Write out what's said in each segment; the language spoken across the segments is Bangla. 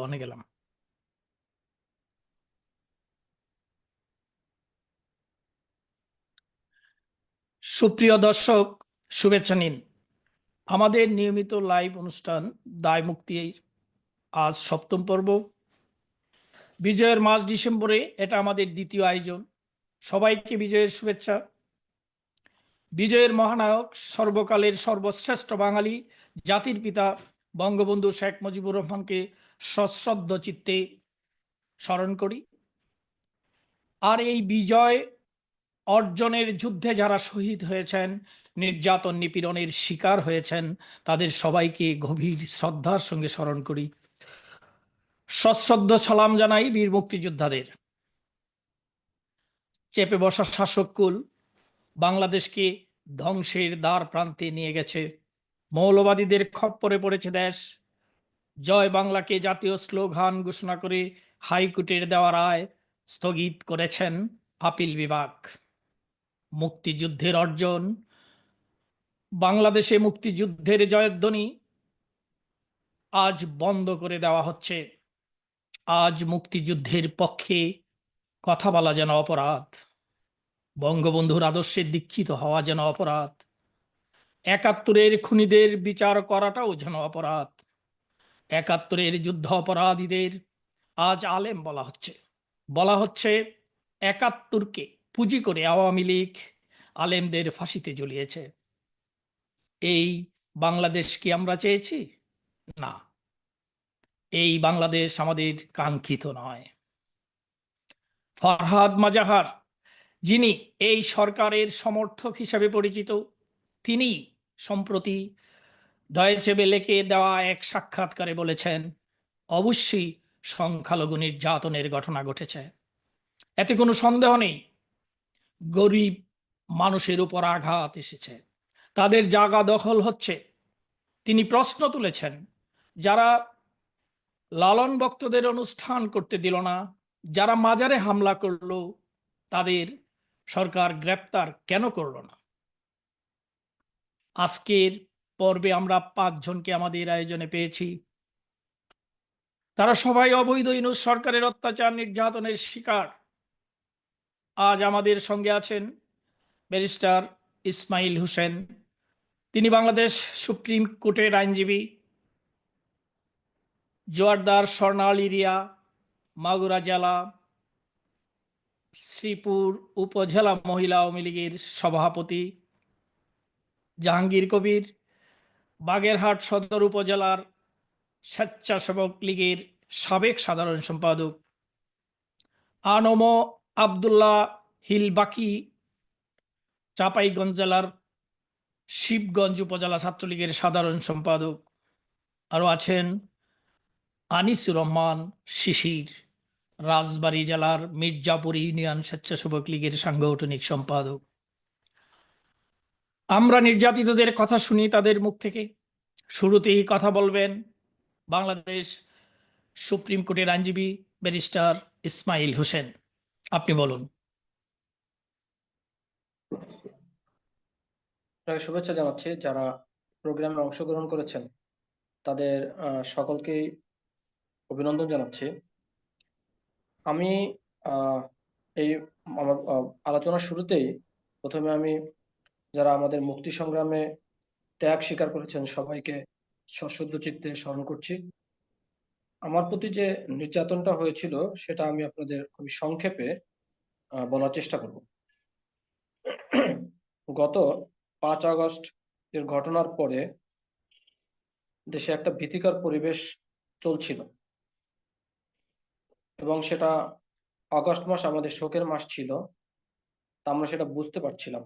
অনেক গেলাম। সুপ্রিয় দর্শক, শুভেচ্ছা নিন। আমাদের নিয়মিত লাইভ অনুষ্ঠান দায় মুক্তি আজ সপ্তম পর্ব। বিজয়ের মাস ডিসেম্বরে এটা আমাদের দ্বিতীয় আয়োজন। সবাইকে বিজয়ের শুভেচ্ছা। বিজয়ের মহানায়ক, সর্বকালের সর্বশ্রেষ্ঠ বাঙালি জাতির পিতা বঙ্গবন্ধু শেখ মুজিবুর রহমানকে সশ্রদ্ধ চিত্তে স্মরণ করি। আর এই বিজয় অর্জনের যুদ্ধে যারা শহীদ হয়েছেন, নির্যাতন নিপীড়নের শিকার হয়েছেন, তাদের সবাইকে গভীর শ্রদ্ধার সঙ্গে স্মরণ করি। সশ্রদ্ধ সালাম জানাই বীর মুক্তিযোদ্ধাদের। চেপে বসা শাসককুল বাংলাদেশকে ধ্বংসের দ্বার প্রান্তে নিয়ে গেছে। মৌলবাদীদের খপ্পরে পড়েছে দেশ। জয় বাংলাকে জাতীয় স্লোগান ঘোষণা করে হাইকোর্টের দেওয়া রায় স্থগিত করেছেন আপিল বিভাগ। মুক্তিযুদ্ধের অর্জন, বাংলাদেশে মুক্তিযুদ্ধের জয়ধ্বনি আজ বন্ধ করে দেওয়া হচ্ছে। আজ মুক্তিযুদ্ধের পক্ষে কথা বলা যেন অপরাধ, বঙ্গবন্ধুর আদর্শে দীক্ষিত হওয়া যেন অপরাধ, ৭১-এর খুনিদের বিচার করাটাও যেন অপরাধ। ৭১-এর যুদ্ধ অপরাধীদের আজ আলেম বলা হচ্ছে। বলা হচ্ছে ৭১-কে পুঁজি করে আওয়ামী লীগ আলেমদের ফাঁসিতে ঝুলিয়েছে। এই বাংলাদেশ কি আমরা চেয়েছি? না, এই বাংলাদেশ আমাদের কাঙ্ক্ষিত নয়। ফরহাদ মাজাহার, যিনি এই সরকারের সমর্থক হিসেবে পরিচিত, তিনি সম্প্রতি ডয়েচে বেলেকে দেওয়া এক সাক্ষাৎকারে বলেছেন, অবশ্যই সংখ্যালঘু নির্যাতনের ঘটনা ঘটেছে, এতে কোনো সন্দেহ নেই। গরিব মানুষের উপর আঘাত এসেছে, তাদের জায়গা দখল হচ্ছে। তিনি প্রশ্ন তুলেছেন, যারা লালন ভক্তদের অনুষ্ঠান করতে দিল না, যারা মাজারে হামলা করলো, তাদের সরকার গ্রেপ্তার কেন করলো না? আজকের পর্বে আমরা ৫ জনকে আমাদের আয়োজনে পেয়েছি। তারা সবাই অবৈধ ইউনূস সরকারের অত্যাচার নির্যাতনের শিকার। আজ আমাদের সঙ্গে আছেন ব্যারিস্টার ইসমাইল হোসেন। তিনি বাংলাদেশ সুপ্রিম কোর্টের আইনজীবী। জোয়ারদার স্বর্ণালী রিয়া, মাগুরা জেলা শ্রীপুর উপজেলা মহিলা আওয়ামী লীগের সভাপতি। জাহাঙ্গীর কবির, বাগেরহাট সদর উপজেলার স্বেচ্ছাসেবক লীগের সাবেক সাধারণ সম্পাদক। আনম আবদুল্লাহ হিলবাকি, চাঁপাইগঞ্জ জেলার শিবগঞ্জ উপজেলা ছাত্রলীগের সাধারণ সম্পাদক। আরও আছেন আনিসুর রহমান শিশির, রাজবাড়ী জেলার মির্জাপুর ইউনিয়ন স্বেচ্ছাসেবক লীগের সাংগঠনিক সম্পাদক। আমরা নির্যাতিতদের কথা শুনি তাদের মুখ থেকে। শুরুতেই কথা বলবেন বাংলাদেশ সুপ্রিম কোর্টের আইনজীবী ব্যারিস্টার ইসমাইল হোসেন। আপনি বলুন। শুভেচ্ছা জানাচ্ছি যারা প্রোগ্রামে অংশগ্রহণ করেছেন, তাদের সকলকেই অভিনন্দন জানাচ্ছি। আমি এই আমার আলোচনার শুরুতেই প্রথমে আমি যারা আমাদের মুক্তি সংগ্রামে ত্যাগ স্বীকার করেছেন সবাইকে সশ্রদ্ধ চিত্তে স্মরণ করছি। আমার প্রতি যে নির্যাতনটা হয়েছিল সেটা আমি আপনাদের খুবই সংক্ষেপে বলার চেষ্টা করব। গত ৫ আগস্ট এর ঘটনার পরে দেশে একটা ভীতিকর পরিবেশ চলছিল এবং সেটা আগস্ট মাস আমাদের শোকের মাস ছিল, তা আমরা সেটা বুঝতে পারছিলাম।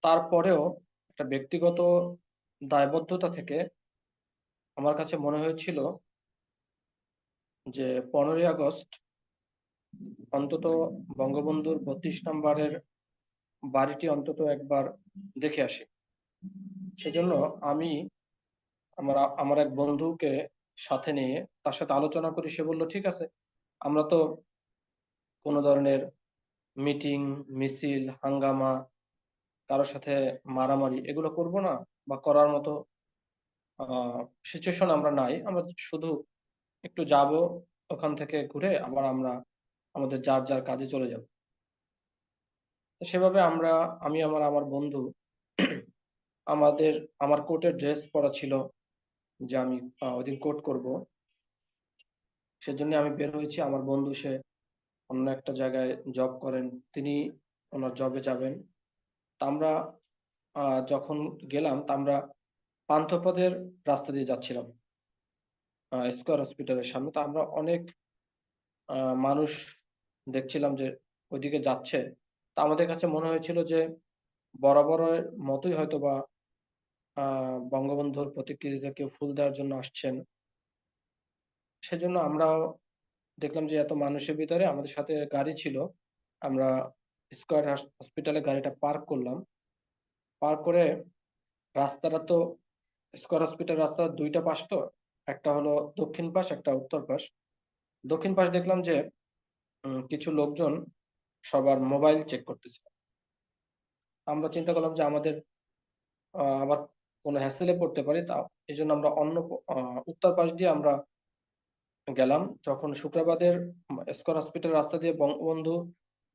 তারপরেও একটা ব্যক্তিগত দায়বদ্ধতা থেকে আমার কাছে মনে হয়েছিল যে ১৫ই আগস্ট অন্তত বঙ্গবন্ধুর ৩২ নম্বরের বাড়িটি অন্তত একবার দেখে আসি। সেজন্য আমি আমার এক বন্ধুকে সাথে নিয়ে তার সাথে আলোচনা করি। সে বলল, ঠিক আছে, আমরা তো কোনো ধরনের মিটিং, মিছিল, হাঙ্গামা, কারোর সাথে মারামারি এগুলো করব না, বা করার মতো সিচুয়েশন আমরা নাই। আমরা শুধু একটু যাব, ওখান থেকে ঘুরে আবার আমরা আমাদের যার যার কাজে চলে যাব। তো সেভাবে আমি আমার আমার বন্ধু আমাদের আমার কোর্টের ড্রেস পরা ছিল, যে আমি ওইদিন কোর্ট করব, সেজন্য আমি বের হয়েছি। আমার বন্ধু সে অন্য একটা জায়গায় জব করেন, তিনি ওনার জবে যাবেন। তা আমরা যখন গেলাম, তা আমরা পান্থপথের রাস্তা দিয়ে যাচ্ছিলাম স্কয়ার হসপিটালের সামনে। তো আমরা অনেক মানুষ দেখছিলাম যে ওইদিকে যাচ্ছে। তা আমাদের কাছে মনে হয়েছিল যে বরাবরের মতোই হয়তো বা বঙ্গবন্ধুর প্রতিকৃতিতে কেউ ফুল দেওয়ার জন্য আসছেন। সেজন্য আমরাও দেখলাম যে এত মানুষের ভিতরে আমাদের সাথে গাড়ি ছিল, আমরা স্কয়ার হসপিটালে গাড়িটা পার্ক করলাম। পার্ক করে রাস্তাটা তো, স্কয়ার হসপিটাল রাস্তার দুইটা পাশ তো, একটা হলো দক্ষিণ পাশ, একটা উত্তর পাশ। দক্ষিণ পাশ দেখলাম যে কিছু লোকজন সবার মোবাইল চেক করতেছে। আমরা চিন্তা করলাম যে আমাদের আবার কোনো হ্যাসেলে পড়তে পারি, তা এই জন্য আমরা উত্তর পাশ দিয়ে আমরা গেলাম। যখন শুক্রাবাদের স্কয়ার হসপিটাল রাস্তা দিয়ে বঙ্গবন্ধু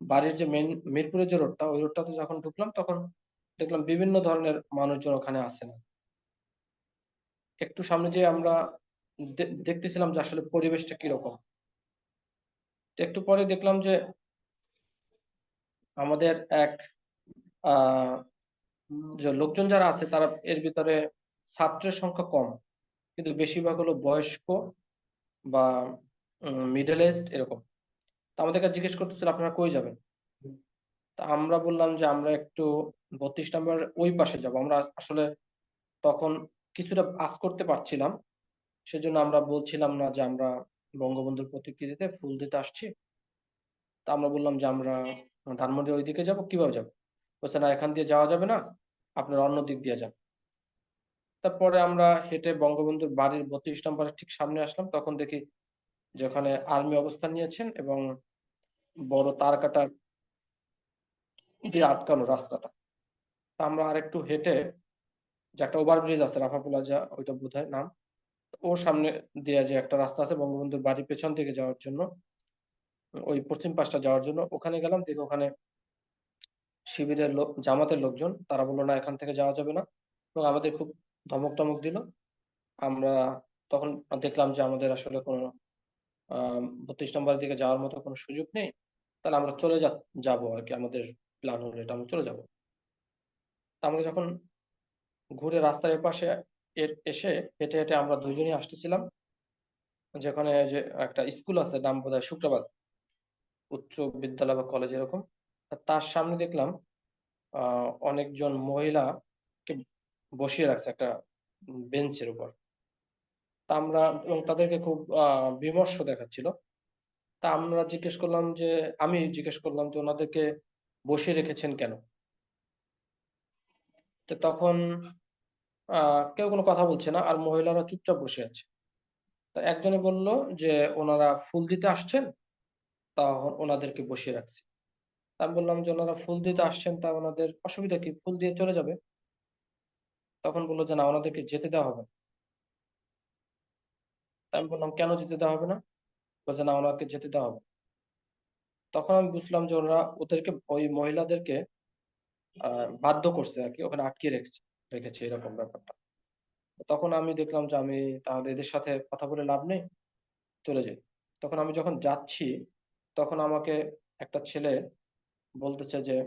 বাড়ির যে মেন মিরপুরের যে রোডটা, ওই রোডটাতে যখন ঢুকলাম, তখন দেখলাম বিভিন্ন ধরনের মানুষজন ওখানে আছে না। একটু সামনে যে আমরা দেখতেছিলাম যে আসলে পরিবেশটা কিরকম। তো একটু পরে দেখলাম যে আমাদের এক আহ যে লোকজন যারা আছে, তারা এর ভিতরে ছাত্রের সংখ্যা কম, কিন্তু বেশিরভাগ হলো বয়স্ক বা মিডল এজড এরকম। তা আমাদের কাছে জিজ্ঞেস করতেছিল আপনারা কই যাবেন। তা আমরা বললাম যে আমরা একটু 32 নম্বর ওই পাশে যাব। আমরা আসলে তখন কিছুটা আঁচ করতে পারছিলাম, সেজন্য আমরা বলছিলাম না যে আমরা বঙ্গবন্ধুর প্রতিকৃতিতে ফুল দিতে আসছি। তা আমরা বললাম যে আমরা ধানমন্ডির ওইদিকে যাব, কিভাবে যাব। বলছে না, এখান দিয়ে যাওয়া যাবে না, আপনারা অন্য দিক দিয়ে যান। তারপরে আমরা হেঁটে বঙ্গবন্ধুর বাড়ির 32 নম্বরের ঠিক সামনে আসলাম, তখন দেখি যে ওখানে আর্মি অবস্থান নিয়েছেন এবং বড় তার কাটার দিয়ে আটকানো রাস্তাটা। তা আমরা আরেকটু হেঁটে, যে একটা ওভারব্রিজ আছে রাফা প্লাজা, ওইটা বোধহয় নাম, ওর সামনে দিয়ে যে একটা রাস্তা আছে বঙ্গবন্ধুর বাড়ির পেছন থেকে যাওয়ার জন্য, ওই পশ্চিম পাশটা যাওয়ার জন্য, ওখানে গেলাম। দেখি ওখানে শিবিরের লোক, জামাতের লোকজন, তারা বললো না, এখান থেকে যাওয়া যাবে না, এবং আমাদের খুব ধমক টমক দিল। আমরা তখন দেখলাম যে আমাদের আসলে কোনো 32 নম্বরের দিকে যাওয়ার মতো কোনো সুযোগ নেই। তাহলে আমরা চলে যাবো আর কি, আমাদের প্ল্যান হলো এটা, আমরা চলে যাবো। তা আমরা যখন ঘুরে রাস্তার এপাশে এসে হেঁটে হেঁটে আমরা দুজনেই আসতেছিলাম, যেখানে যে একটা স্কুল আছে, নাম বোধহয় শুক্রবাদ উচ্চ বিদ্যালয় বা কলেজ এরকম। তার সামনে দেখলাম অনেকজন মহিলাকে বসিয়ে রাখছে একটা বেঞ্চের উপর। তা আমরা, এবং তাদেরকে খুব বিমর্ষ দেখাচ্ছিল। তা আমি জিজ্ঞেস করলাম যে ওনাদেরকে বসিয়ে রেখেছেন কেন। তো তখন কেউ কোনো কথা বলছে না, আর মহিলারা চুপচাপ বসে আছে। তা একজনে বলল যে ওনারা ফুল দিতে আসছেন, তা ওনাদেরকে বসিয়ে রাখছি। তা আমি বললাম যে ওনারা ফুল দিতে আসছেন, তা ওনাদের অসুবিধা কি, ফুল দিয়ে চলে যাবে। তখন বললো যে না, ওনাদেরকে যেতে দেওয়া হবে না। তা আমি বললাম কেন যেতে দেওয়া হবে না। বলছে না, ওনাকে যেতে দেওয়া হবে না। তখন আমি বুঝলাম যে ওদেরকে, ওই মহিলাদেরকে বাধ্য করছে আর কি, ওখানে আটকে রেখেছে এরকম ব্যাপারটা। তখন আমি দেখলাম যে আমি তাহলে এদের সাথে কথা বলে লাভ নেই, চলে যাই। তখন আমি যখন যাচ্ছি, তখন আমাকে একটা ছেলে বলতেছে যে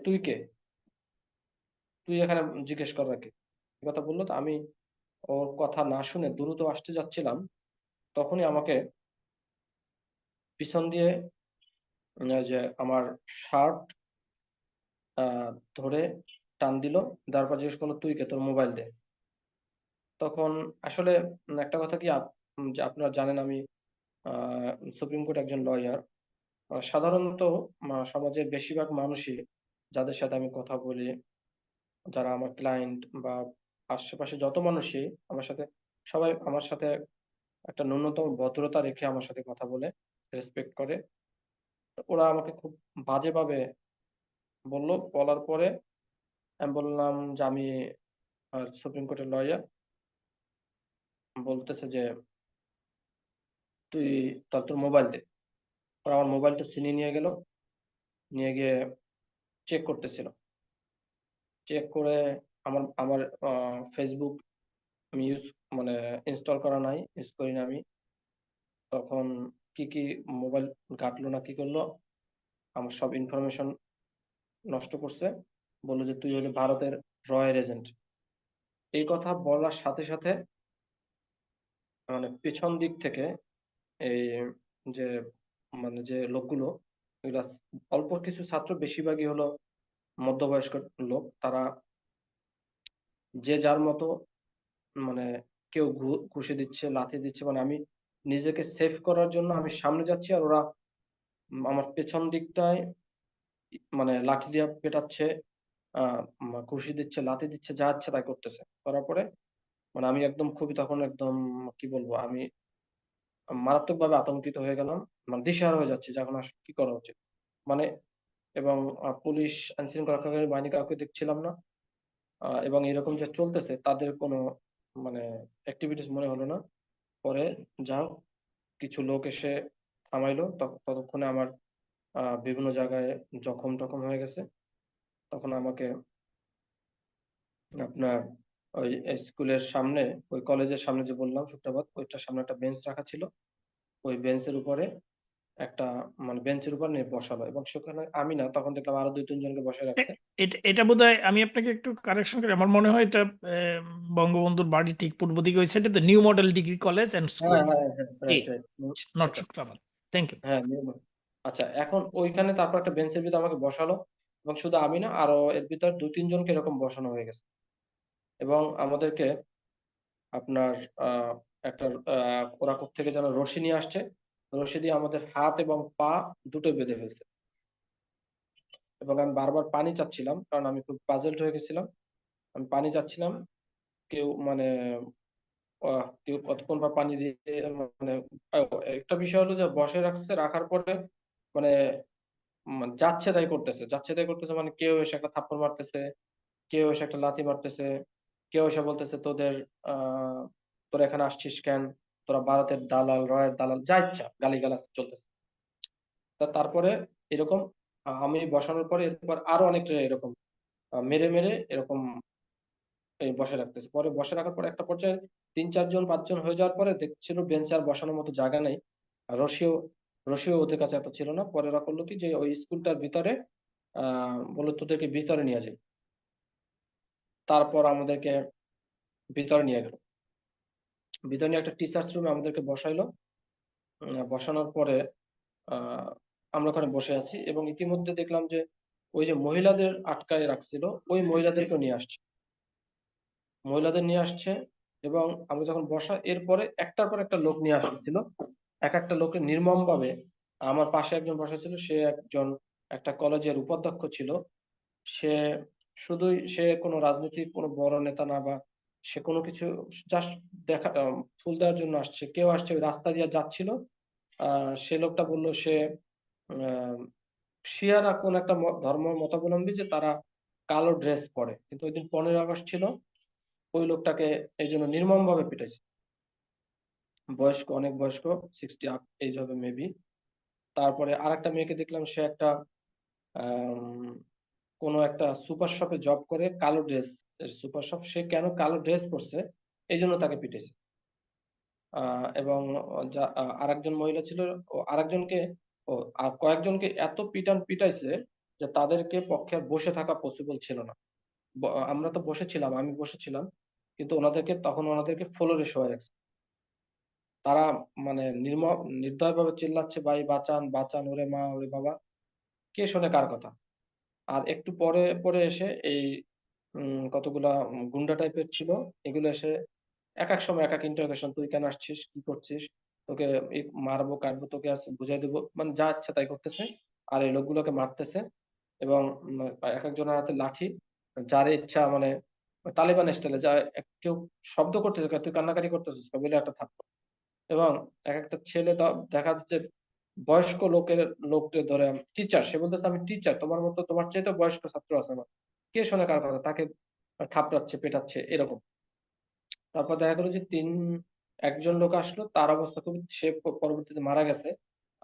তুই কে, তুই এখানে জিজ্ঞেস কর রাখে, এই কথা বললো। তো আমি ওর কথা না শুনে দ্রুত আসতে যাচ্ছিলাম, তখনই আমাকে পিছন দিয়ে যে আমার শার্ট ধরে টান দিল। তারপর জিজ্ঞেস করলো তুই কে, তোর মোবাইল দে। তখন আসলে একটা কথা কি, যে আপনারা জানেন আমি সুপ্রিম কোর্ট একজন লয়ার। সাধারণত সমাজের বেশিরভাগ মানুষই, যাদের সাথে আমি কথা বলি, যারা আমার ক্লায়েন্ট বা আশেপাশে যত মানুষই আমার সাথে, সবাই আমার সাথে একটা ন্যূনতম ভদ্রতা রেখে আমার সাথে কথা বলে, রেসপেক্ট করে। তো ওরা আমাকে খুব বাজেভাবে বললো। বলার পরে আমি বললাম যে আমি সুপ্রিম কোর্টের লয়ার। বলতেছে যে তুই তোর মোবাইল দে। ওরা আমার মোবাইলটা ছিনিয়ে নিয়ে গেল, নিয়ে গিয়ে চেক করতেছিল। চেক করে আমার আমার ফেসবুক আমি মানে ইনস্টল করা নাই, ইউজ করি না আমি। তখন কি কি মোবাইল ঘাটলো না কি করলো, আমার সব ইনফরমেশন নষ্ট করছে। বললো যে তুই হলে ভারতের রয়ের এজেন্ট। এই কথা বলার সাথে সাথে মানে পেছন দিক থেকে এই যে যে লোকগুলো, এগুলা অল্প কিছু ছাত্র, বেশিরভাগই হলো মধ্যবয়স্ক লোক। তারা যে যার মতো মানে কেউ ঘুষি দিচ্ছে, লাথি দিচ্ছে। মানে আমি নিজেকে সেভ করার জন্য আমি সামনে যাচ্ছি, আর ওরা আমার পেছন দিকটায় মানে লাঠি দিয়ে পেটাচ্ছে, ঘুষি দিচ্ছে, লাথি দিচ্ছে, যা ইচ্ছে তাই করতেছে। করার পরে মানে আমি একদম খুবই তখন একদম কি বলবো, আমি মারাত্মকভাবে আতঙ্কিত হয়ে গেলাম। মানে দিশেহারা হয়ে যাচ্ছে যে এখন আসলে কি করা উচিত। মানে এবং পুলিশ, আইন শৃঙ্খলা রক্ষাকারী বাহিনী কাউকে দেখছিলাম না। এবং এরকম যে চলতেছে তাদের কোনো মানে অ্যাক্টিভিটিস মনে হলো না। পরে যা হোক, কিছু লোক এসে থামাইলো। ততক্ষণে আমার বিভিন্ন জায়গায় জখম টখম হয়ে গেছে। তখন আমাকে আপনার ওই স্কুলের সামনে, ওই কলেজের সামনে যে বললাম সূত্রাবাদ, ওইটার সামনে একটা বেঞ্চ রাখা ছিল। ওই বেঞ্চের উপরে একটা মানে বেঞ্চের উপর নিয়ে বসালো, এবং সেখানে আমি না, তখন দেখলাম আরো 2-3 জনকে বসে রাখছে। এটা বোধহয় আমি আপনাকে একটু কারেকশন করি, আমার মনে হয় এটা বঙ্গবন্ধুর বাড়ি ঠিক পূর্ব দিকে ওই সাইডে, তো new model degree college and হ্যাঁ, স্কুল, হ্যাঁ, হ্যাঁ, right, right. Not Shukrabad. Thank you. হ্যাঁ, আচ্ছা, এখন ওইখানে তারপর একটা বেঞ্চের ভিতর আমাকে বসালো, এবং শুধু আমি না, আরো এর ভিতর 2-3 জনকে এরকম বসানো হয়ে গেছে। এবং আমাদেরকে আপনার একটা ওরা থেকে যেন রশি নিয়ে আসছে, রশি দিয়ে আমাদের হাত এবং পা দুটো বেঁধে ফেলছে। এবং আমি বারবার পানি চাচ্ছিলাম, কারণ আমি খুব পাজলড হয়ে গেছিলাম। আমি পানি চাচ্ছিলাম, কেউ মানে কেউ কতক্ষণ বা পানি দিয়ে মানে একটা বিষয় হলো যে বসে রাখছে, রাখার পরে মানে যাচ্ছে তাই করতেছে, যাচ্ছে তাই করতেছে। মানে কেউ এসে একটা থাপ্পড় মারতেছে, কেউ এসে একটা লাথি মারতেছে, কেউ এসে বলতেছে তোদের তোরা এখানে আসছিস কেন, তোরা ভারতের দালাল, রয়ের দালাল, যা ইচ্ছা গালিগালাজ চলতেছে। তারপরে এরকম আমি বসানোর পরে এরপর আরো অনেকটা এরকম মেরে মেরে এরকম এই বসে রাখতেছে। পরে বসে রাখার পরে একটা পর্যায়ে 3-4 জন 5 জন হয়ে যাওয়ার পরে দেখছিল বেঞ্চে আর বসানোর মতো জায়গা নেই। আর রশিও ওদের কাছে এত ছিল না। পরে ওরা করলো কি, যে ওই স্কুলটার ভিতরে বললো তোদেরকে ভিতরে নিয়ে যাই। তারপর আমাদেরকে ভিতরে নিয়ে গেল। ভিতরে নিয়ে একটা টিচার্স রুমে আমাদেরকে বসাইলো। বসানোর পরে আহ আমরা ওখানে বসে আছি, এবং ইতিমধ্যে দেখলাম যে ওই যে মহিলাদের আটকায় রাখছিল, ওই মহিলাদেরকে নিয়ে আসছে, মহিলাদের নিয়ে আসছে। এবং আমরা যখন বসা, এরপরে একটার পর একটা লোক নিয়ে আসছিল। এক একটা লোকে নির্মম ভাবে, আমার পাশে একজন বসা ছিল, সে একজন একটা কলেজের উপাধ্যক্ষ ছিল। সে সে কোনো রাজনৈতিক কোনো বড় নেতা না, বা সে কোনো কিছু, জাস্ট দেখা ফুল দেওয়ার জন্য আসছে। কেউ আসছে, ওই রাস্তা দিয়ে যাচ্ছিল। সে লোকটা বলল সে আহ শিয়ারা কোন একটা ধর্ম মতাবলম্বী, যে তারা কালো ড্রেস পরে, কিন্তু ওই দিন 15ই আগস্ট ছিল। ওই লোকটাকে এই জন্য নির্মম ভাবে পিটাইছে। বয়স্ক, অনেক বয়স্ক, 60 আপ এজ হবে মেবি। তারপরে আর একটা মেয়েকে দেখলাম, সে একটা আম, কোনো একটা সুপার শপে জব করে, কালো ড্রেস, সুপার শপ, সে কেন কালো ড্রেস পরছে এই জন্য তাকে পিটেছে। এবং আরেকজন মহিলা ছিল, ও আরেকজনকে, ও আর কয়েকজনকে এত পিটাইছে যে তাদেরকে পক্ষে আর বসে থাকা পসিবল ছিল না। আমরা তো বসেছিলাম, আমি বসেছিলাম, কিন্তু ওনাদেরকে ফ্লোরে শোয়া রাখছে। তারা মানে নির্দয় ভাবে চিল্লাচ্ছে, ভাই বাঁচান বাঁচান, ওরে মা ওরে বাবা, কে শোনে কার কথা। আর একটু পরে পরে এসে এই কতগুলা গুন্ডা টাইপের ছিল, এগুলো এসে এক এক সময় এক এক ইন্টারোগেশন, তুই কেন আসছিস, কি করছিস, তোকে মারবো কাটবো, তোকে আজ বুঝাই দেবো, মানে যা ইচ্ছা তাই করতেছে। আর এই লোকগুলোকে মারতেছে। এবং এক একজনের হাতে লাঠি, যার ইচ্ছা মানে তালিবান স্টাইলে, যা কেউ শব্দ করতেছে, তুই কান্নাকাটি করতেছিস বলে একটা থাপ্পড়। এবং এক একটা ছেলে দেখা যাচ্ছে বয়স্ক লোককে ধরে, টিচার, সে বলতেছে আমি টিচার, তোমার মতো তোমার চাইতে বয়স্ক ছাত্র আছে আমার, কে শোনে কার কথা, তাকে থাপড়াচ্ছে পেটাচ্ছে এরকম। তারপর দেখা গেলো যে একজন লোক আসলো, তার অবস্থা খুবই, সে পরবর্তীতে মারা গেছে।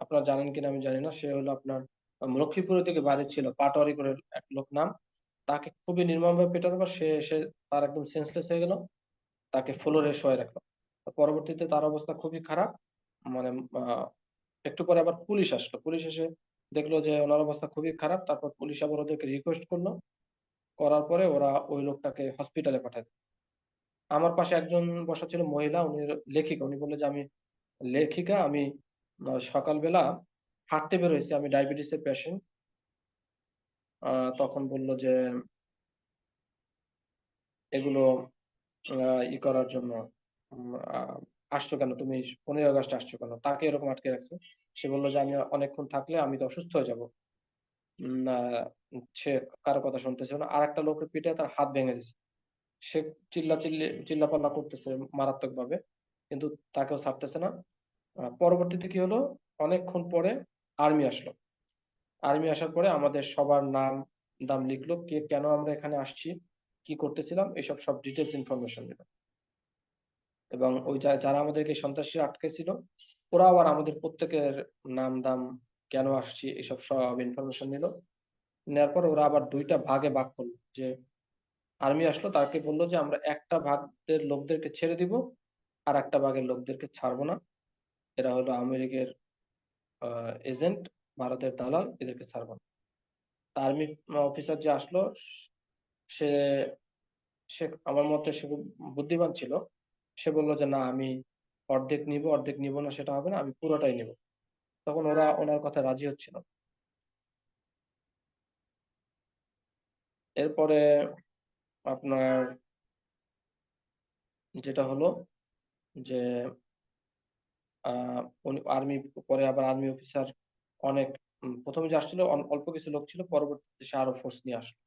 আপনারা জানেন কিনা আমি জানি না। সে হলো আপনার লক্ষ্মীপুরের দিকে বাড়ি ছিল, পাটোয়ারি করে এক লোক নাম। তাকে খুবই নির্মমভাবে পেটানোর পর সে তার একদম সেন্সলেস হয়ে গেল। তাকে ফ্লোরে শোয় রাখলো। পরবর্তীতে তার অবস্থা খুবই খারাপ। মানে একটু পরে আবার পুলিশ আসলো। পুলিশ এসে দেখলো যে ওনার অবস্থা খুবই খারাপ। তারপর পুলিশ আবার ওদেরকে রিকোয়েস্ট করলো। করার পরে ওরা ওই লোকটাকে হসপিটালে পাঠায়। আমার পাশে একজন বসা ছিল মহিলা, উনি লেখিকা। উনি বললো যে আমি লেখিকা, আমি সকালবেলা হাঁটতে বের হয়েছি, আমি ডায়াবেটিসের পেশেন্ট। তখন বললো যে এগুলো ই করার জন্য আসছো কেন তুমি, 15 আগস্ট আসছো কেন, তাকে এরকম আটকে রাখছে। সে বললো যে আমি অনেকক্ষণ থাকলে আমি তো অসুস্থ হয়ে যাবো। সে কারো কথা শুনতেছে না। আর একটা লোকের পিঠে তার হাত ভেঙে দিছে। সে চিল্লাপাল্লা করতেছে মারাত্মক ভাবে, কিন্তু তাকেও ছাড়তেছে না। পরবর্তীতে কি হলো, অনেকক্ষণ পরে আর্মি আসলো। আর্মি আসার পরে আমাদের সবার নাম দাম লিখলো, কে কেন আমরা এখানে আসছি, কি করতেছিলাম, এসব সব ডিটেলস ইনফরমেশন দিল। এবং ওই যারা আমাদেরকে সন্ত্রাসী আটকেছিল, ওরা আবার আমাদের প্রত্যেকের নাম দাম, কেন আসছি, এসব সব ইনফরমেশন নিল। নেওয়ার পর ওরা আবার দুইটা ভাগে ভাগ করলো। যে আর্মি আসলো, তাকে বললো যে আমরা একটা ভাগের লোকদেরকে ছেড়ে দিব, আর একটা ভাগের লোকদেরকে ছাড়বো না। এরা হলো আমেরিকার এজেন্ট, ভারতের দালাল, এদেরকে ছাড়বো না। আর্মি অফিসার যে আসলো, সে সে আমার মতে সে খুব বুদ্ধিমান ছিল। সে বললো যে না, আমি অর্ধেক নিব না, সেটা হবে না, আমি পুরোটাই নিব। তখন ওরা ওনার কথা রাজি হচ্ছিল। এরপরে আপনার যেটা হলো যে উনি আর্মি, পরে আবার আর্মি অফিসার অনেক, প্রথমে যে আসছিল অল্প কিছু লোক ছিল, পরবর্তীতে সে আরো ফোর্স নিয়ে আসলো।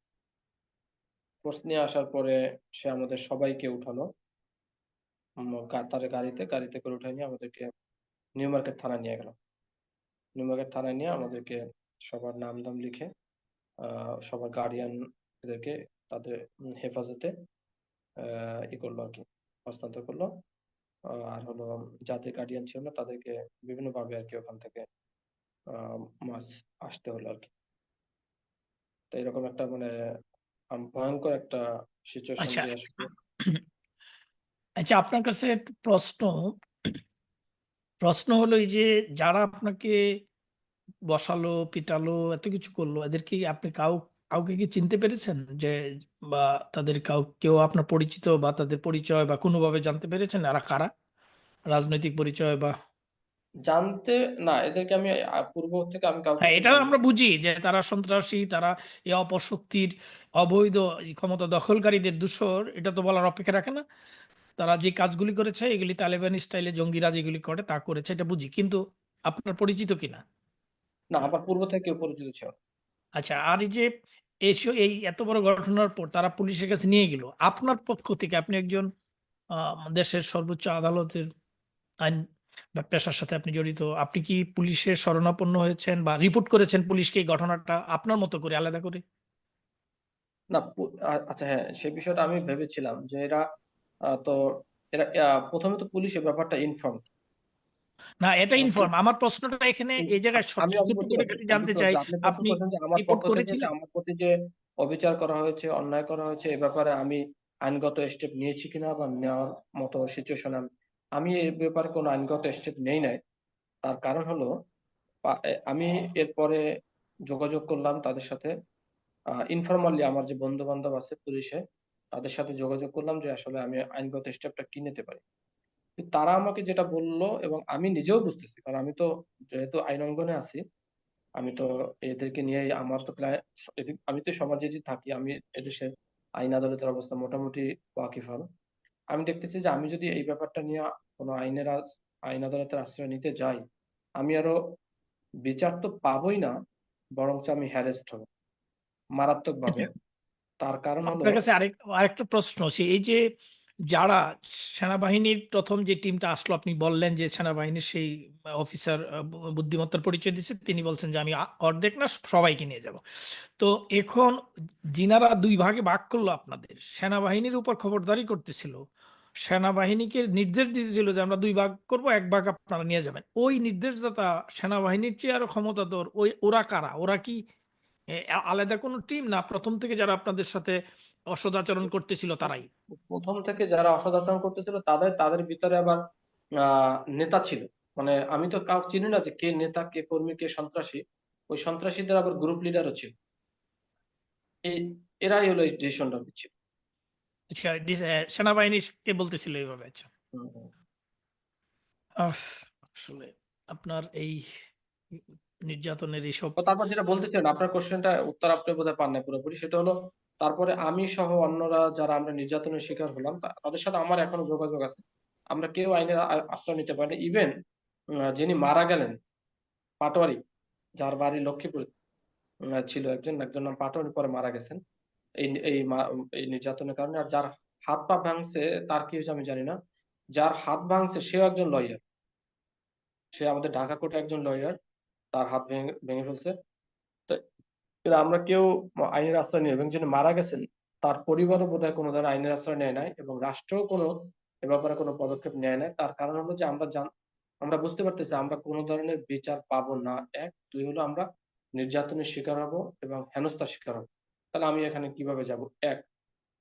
ফোর্স নিয়ে আসার পরে সে আমাদের সবাইকে উঠালো। তার গাড়িতে করে উঠাই নিয়ে আমাদেরকে নিউ মার্কেট থানায় নিয়ে গেল। নিউ মার্কেট থানায় নিয়ে আমাদেরকে সবার নাম দাম লিখে সবার গার্ডিয়ান এদেরকে তাদের হেফাজতে ই করলো আর কি, হস্তান্তর করলো। আর হলো যাদের গার্ডিয়ান ছিল না তাদেরকে বিভিন্ন ভাবে আর কি ওখান থেকে মাস আসতে হলো আর কি। তো এরকম একটা মানে ভয়ঙ্কর একটা সিচুয়েশন আচ্ছা, দিয়ে আসলে। আচ্ছা, আপনার কাছে একটু প্রশ্ন প্রশ্ন হলো, এই যে যারা আপনাকে বসালো, পিটালো, এত কিছু করলো, এদের কি আপনি কাউকে কি চিনতে পেরেছেন? যে বা তাদের কেউ আপনার পরিচিত, বা তাদের পরিচয় বা কোনোভাবে জানতে পেরেছেন এরা কারা, রাজনৈতিক পরিচয় বা? জানতে, না, এদেরকে আমি পূর্ব থেকে আমি কাউকে হ্যাঁ, এটা চিনতাম না। আমরা বুঝি যে তারা সন্ত্রাসী, তারা এই অপশক্তির, অবৈধ ক্ষমতা দখলকারীদের দূষর, এটা তো বলার অপেক্ষা রাখে না। তারা যে কাজগুলি করেছে এগুলি তালেবানি স্টাইলে জঙ্গিরা যেগুলি করে তা করেছে, এটা বুঝি, কিন্তু আপনার পরিচিত কিনা? না, আমার পূর্ব থেকে কেউ পরিচিত ছিল না। আচ্ছা, আর এই যে এই এত বড় ঘটনার পর তারা পুলিশের কাছে নিয়ে গেল, আপনার পক্ষ থেকে আপনি একজন দেশের সর্বোচ্চ আদালতের আইন বা পেশার সাথে আপনি জড়িত, আপনি কি পুলিশের শরণাপন্ন হয়েছেন বা রিপোর্ট করেছেন পুলিশকে এই ঘটনাটা আপনার মতো করে আলাদা করে? না, আচ্ছা, হ্যাঁ, সেই বিষয়টা আমি ভেবেছিলাম যে এরা তো এরা প্রথমে তো পুলিশ এই ব্যাপারটা ইনফর্ম। না, এটা ইনফর্ম। আমার প্রশ্নটা এখানে এই জায়গায় আমি ছোট্ট বুঝতে করে পারছি, খালি আমি জানতে বুঝতে চাই, পারছি। আপনি প্রশ্ন আপনি করছেন যে আমার রিপোর্ট পক্ষ থেকে, যে করেছিলেন? আমার প্রতি যে অবিচার করা হয়েছে, অন্যায় করা হয়েছে, এ ব্যাপারে আমি আইনগত স্টেপ নিয়েছি কিনা বা নেওয়ার মতো সিচুয়েশন, আমি এই ব্যাপারে কোনো আইনগত স্টেপ নেই নাই। তার কারণ হলো আমি এরপরে যোগাযোগ করলাম তাদের সাথে, ইনফরমালি আমার যে বন্ধু বান্ধব আছে পুলিশে, তাদের সাথে যোগাযোগ করলাম যে আসলে আমি আইনগত স্টেপটা কি নিতে পারি। কিন্তু তারা আমাকে যেটা বললো, এবং আমি নিজেও বুঝতেছি, কারণ আমি তো যেহেতু আইন অঙ্গনে আছি, আমি তো এদেরকে নিয়ে, আমার তো প্রায়, আমি তো সমাজে থাকি, আমি এদেশের আইন আদালতের অবস্থা মোটামুটি ওয়াকিফাল। আমি দেখতেছি যে আমি যদি এই ব্যাপারটা নিয়ে কোনো আইন আদালতের আশ্রয় নিতে যাই, আমি আরো বিচার তো পাবোই না, বরঞ্চ আমি হ্যারেস্ট হব মারাত্মক ভাবে। আচ্ছা, তার কারণ হলো, আপনার কাছে আরেকটা প্রশ্ন, এই যে যারা সেনাবাহিনীর প্রথম যে টিমটা আসলো, আপনি বললেন যে সেনাবাহিনীর সেই অফিসার বুদ্ধিমত্তার পরিচয় দিচ্ছে, তিনি বলছেন যে আমি অর্ধেক না সবাইকে নিয়ে যাব। তো এখন যিনারা দুই ভাগে ভাগ করলো আপনাদের, সেনাবাহিনীর উপর খবরদারি করতেছিল, সেনাবাহিনীকে নির্দেশ দিয়েছিল যে আমরা 2 ভাগ করব, 1 ভাগ আপনারা নিয়ে যাবেন। ওই নির্দেশদাতা সেনাবাহিনীর চেয়ে আরো ক্ষমতাধর। ওরা কারা? ওরা কি আলাদা কোনো টিম, না প্রথম থেকে যারা আপনাদের সাথে অসদাচরণ করতেছিল তারাই? প্রথম থেকে যারা অসদাচরণ করতেছিল তাদের ভিতরে আবার নেতা ছিল। মানে আমি তো কাউ চিনি না যে কে নেতা, কে কর্মী, কে সন্ত্রাসী। ওই সন্ত্রাসীদের আবার গ্রুপ লিডারও ছিল। এই এরাই হলো এই ডিসিশনটা দিচ্ছিল। সেনাবাহিনীকে বলতেছিল এইভাবে? আচ্ছা। হুম, হুম। আহ, আসলে আপনার এই নির্যাতনের এইসব। তো তারপর যেটা বলতেছিলেন, আপনার কোশ্চেনটা উত্তর আপনি বোধহয় পান না পুরোপুরি। সেটা হলো, তারপরে আমি সহ অন্যরা যারা আমরা নির্যাতনের শিকার হলাম তাদের সাথে আমার এখনো যোগাযোগ আছে। আমরা কেউ আইনের আশ্রয় নিতে পারিনি। ইভেন যিনি মারা গেলেন, পাটোয়ারি, যার বাড়ি লক্ষ্মীপুরে, ছিল একজন একজন নাম পাটোয়ারি, পরে মারা গেছেন এই নির্যাতনের কারণে। আর যার হাত পা ভাঙছে তার কি হয়েছে আমি জানি না। যার হাত ভাঙছে সেও একজন লয়ার। সে আমাদের ঢাকা কোর্টে একজন লয়ার। তার হাত ভেঙে ভেঙে ফেলছে। তো এরা আমরা কেউ আইনের আশ্রয় নেই, এবং যিনি মারা গেছেন তার পরিবারও বোধহয় কোনো ধরনের আইনের আশ্রয় নেয় নাই, এবং রাষ্ট্রও কোনো এ ব্যাপারে কোনো পদক্ষেপ নেয় নাই। তার কারণ হলো যে আমরা বুঝতে পারতেছি আমরা কোনো ধরনের বিচার পাবো না। এক, দুই হলো আমরা নির্যাতনের শিকার হব এবং হেনস্থার শিকার হব। তাহলে আমি এখানে কিভাবে যাব? এক।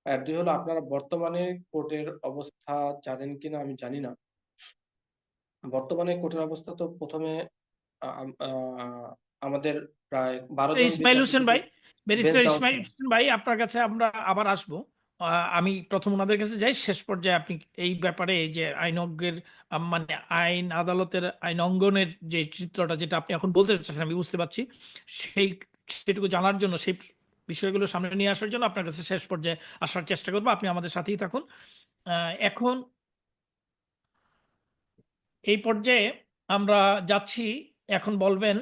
আর দুই হলো, আপনারা বর্তমানে কোর্টের অবস্থা জানেন কিনা আমি জানি না। বর্তমানে কোর্টের অবস্থা তো প্রথমে আমাদের প্রায় 12 জন ইসমাইল হোসেন বিচারপতিকে ভাই, বেঞ্চ ব্যারিস্টার দেওয়া ইসমাইল হচ্ছে। হোসেন ভাই, আপনার কাছে আমরা আবার আসবো। আমি প্রথম ওনাদের কাছে যাই, শেষ পর্যায়ে আপনি এই ব্যাপারে, এই যে আইনজ্ঞের মানে আইন আদালতের আইন অঙ্গনের যে চিত্রটা, যেটা আপনি এখন বলতে চাচ্ছেন আমি বুঝতে পারছি, সেই সেটুকু জানার জন্য, সেই বিষয়গুলো সামনে নিয়ে আসার জন্য আপনার কাছে শেষ পর্যায়ে আসার চেষ্টা করবো। আপনি আমাদের সাথেই থাকুন। এখন এই পর্যায়ে আমরা যাচ্ছি। এখন বলবেন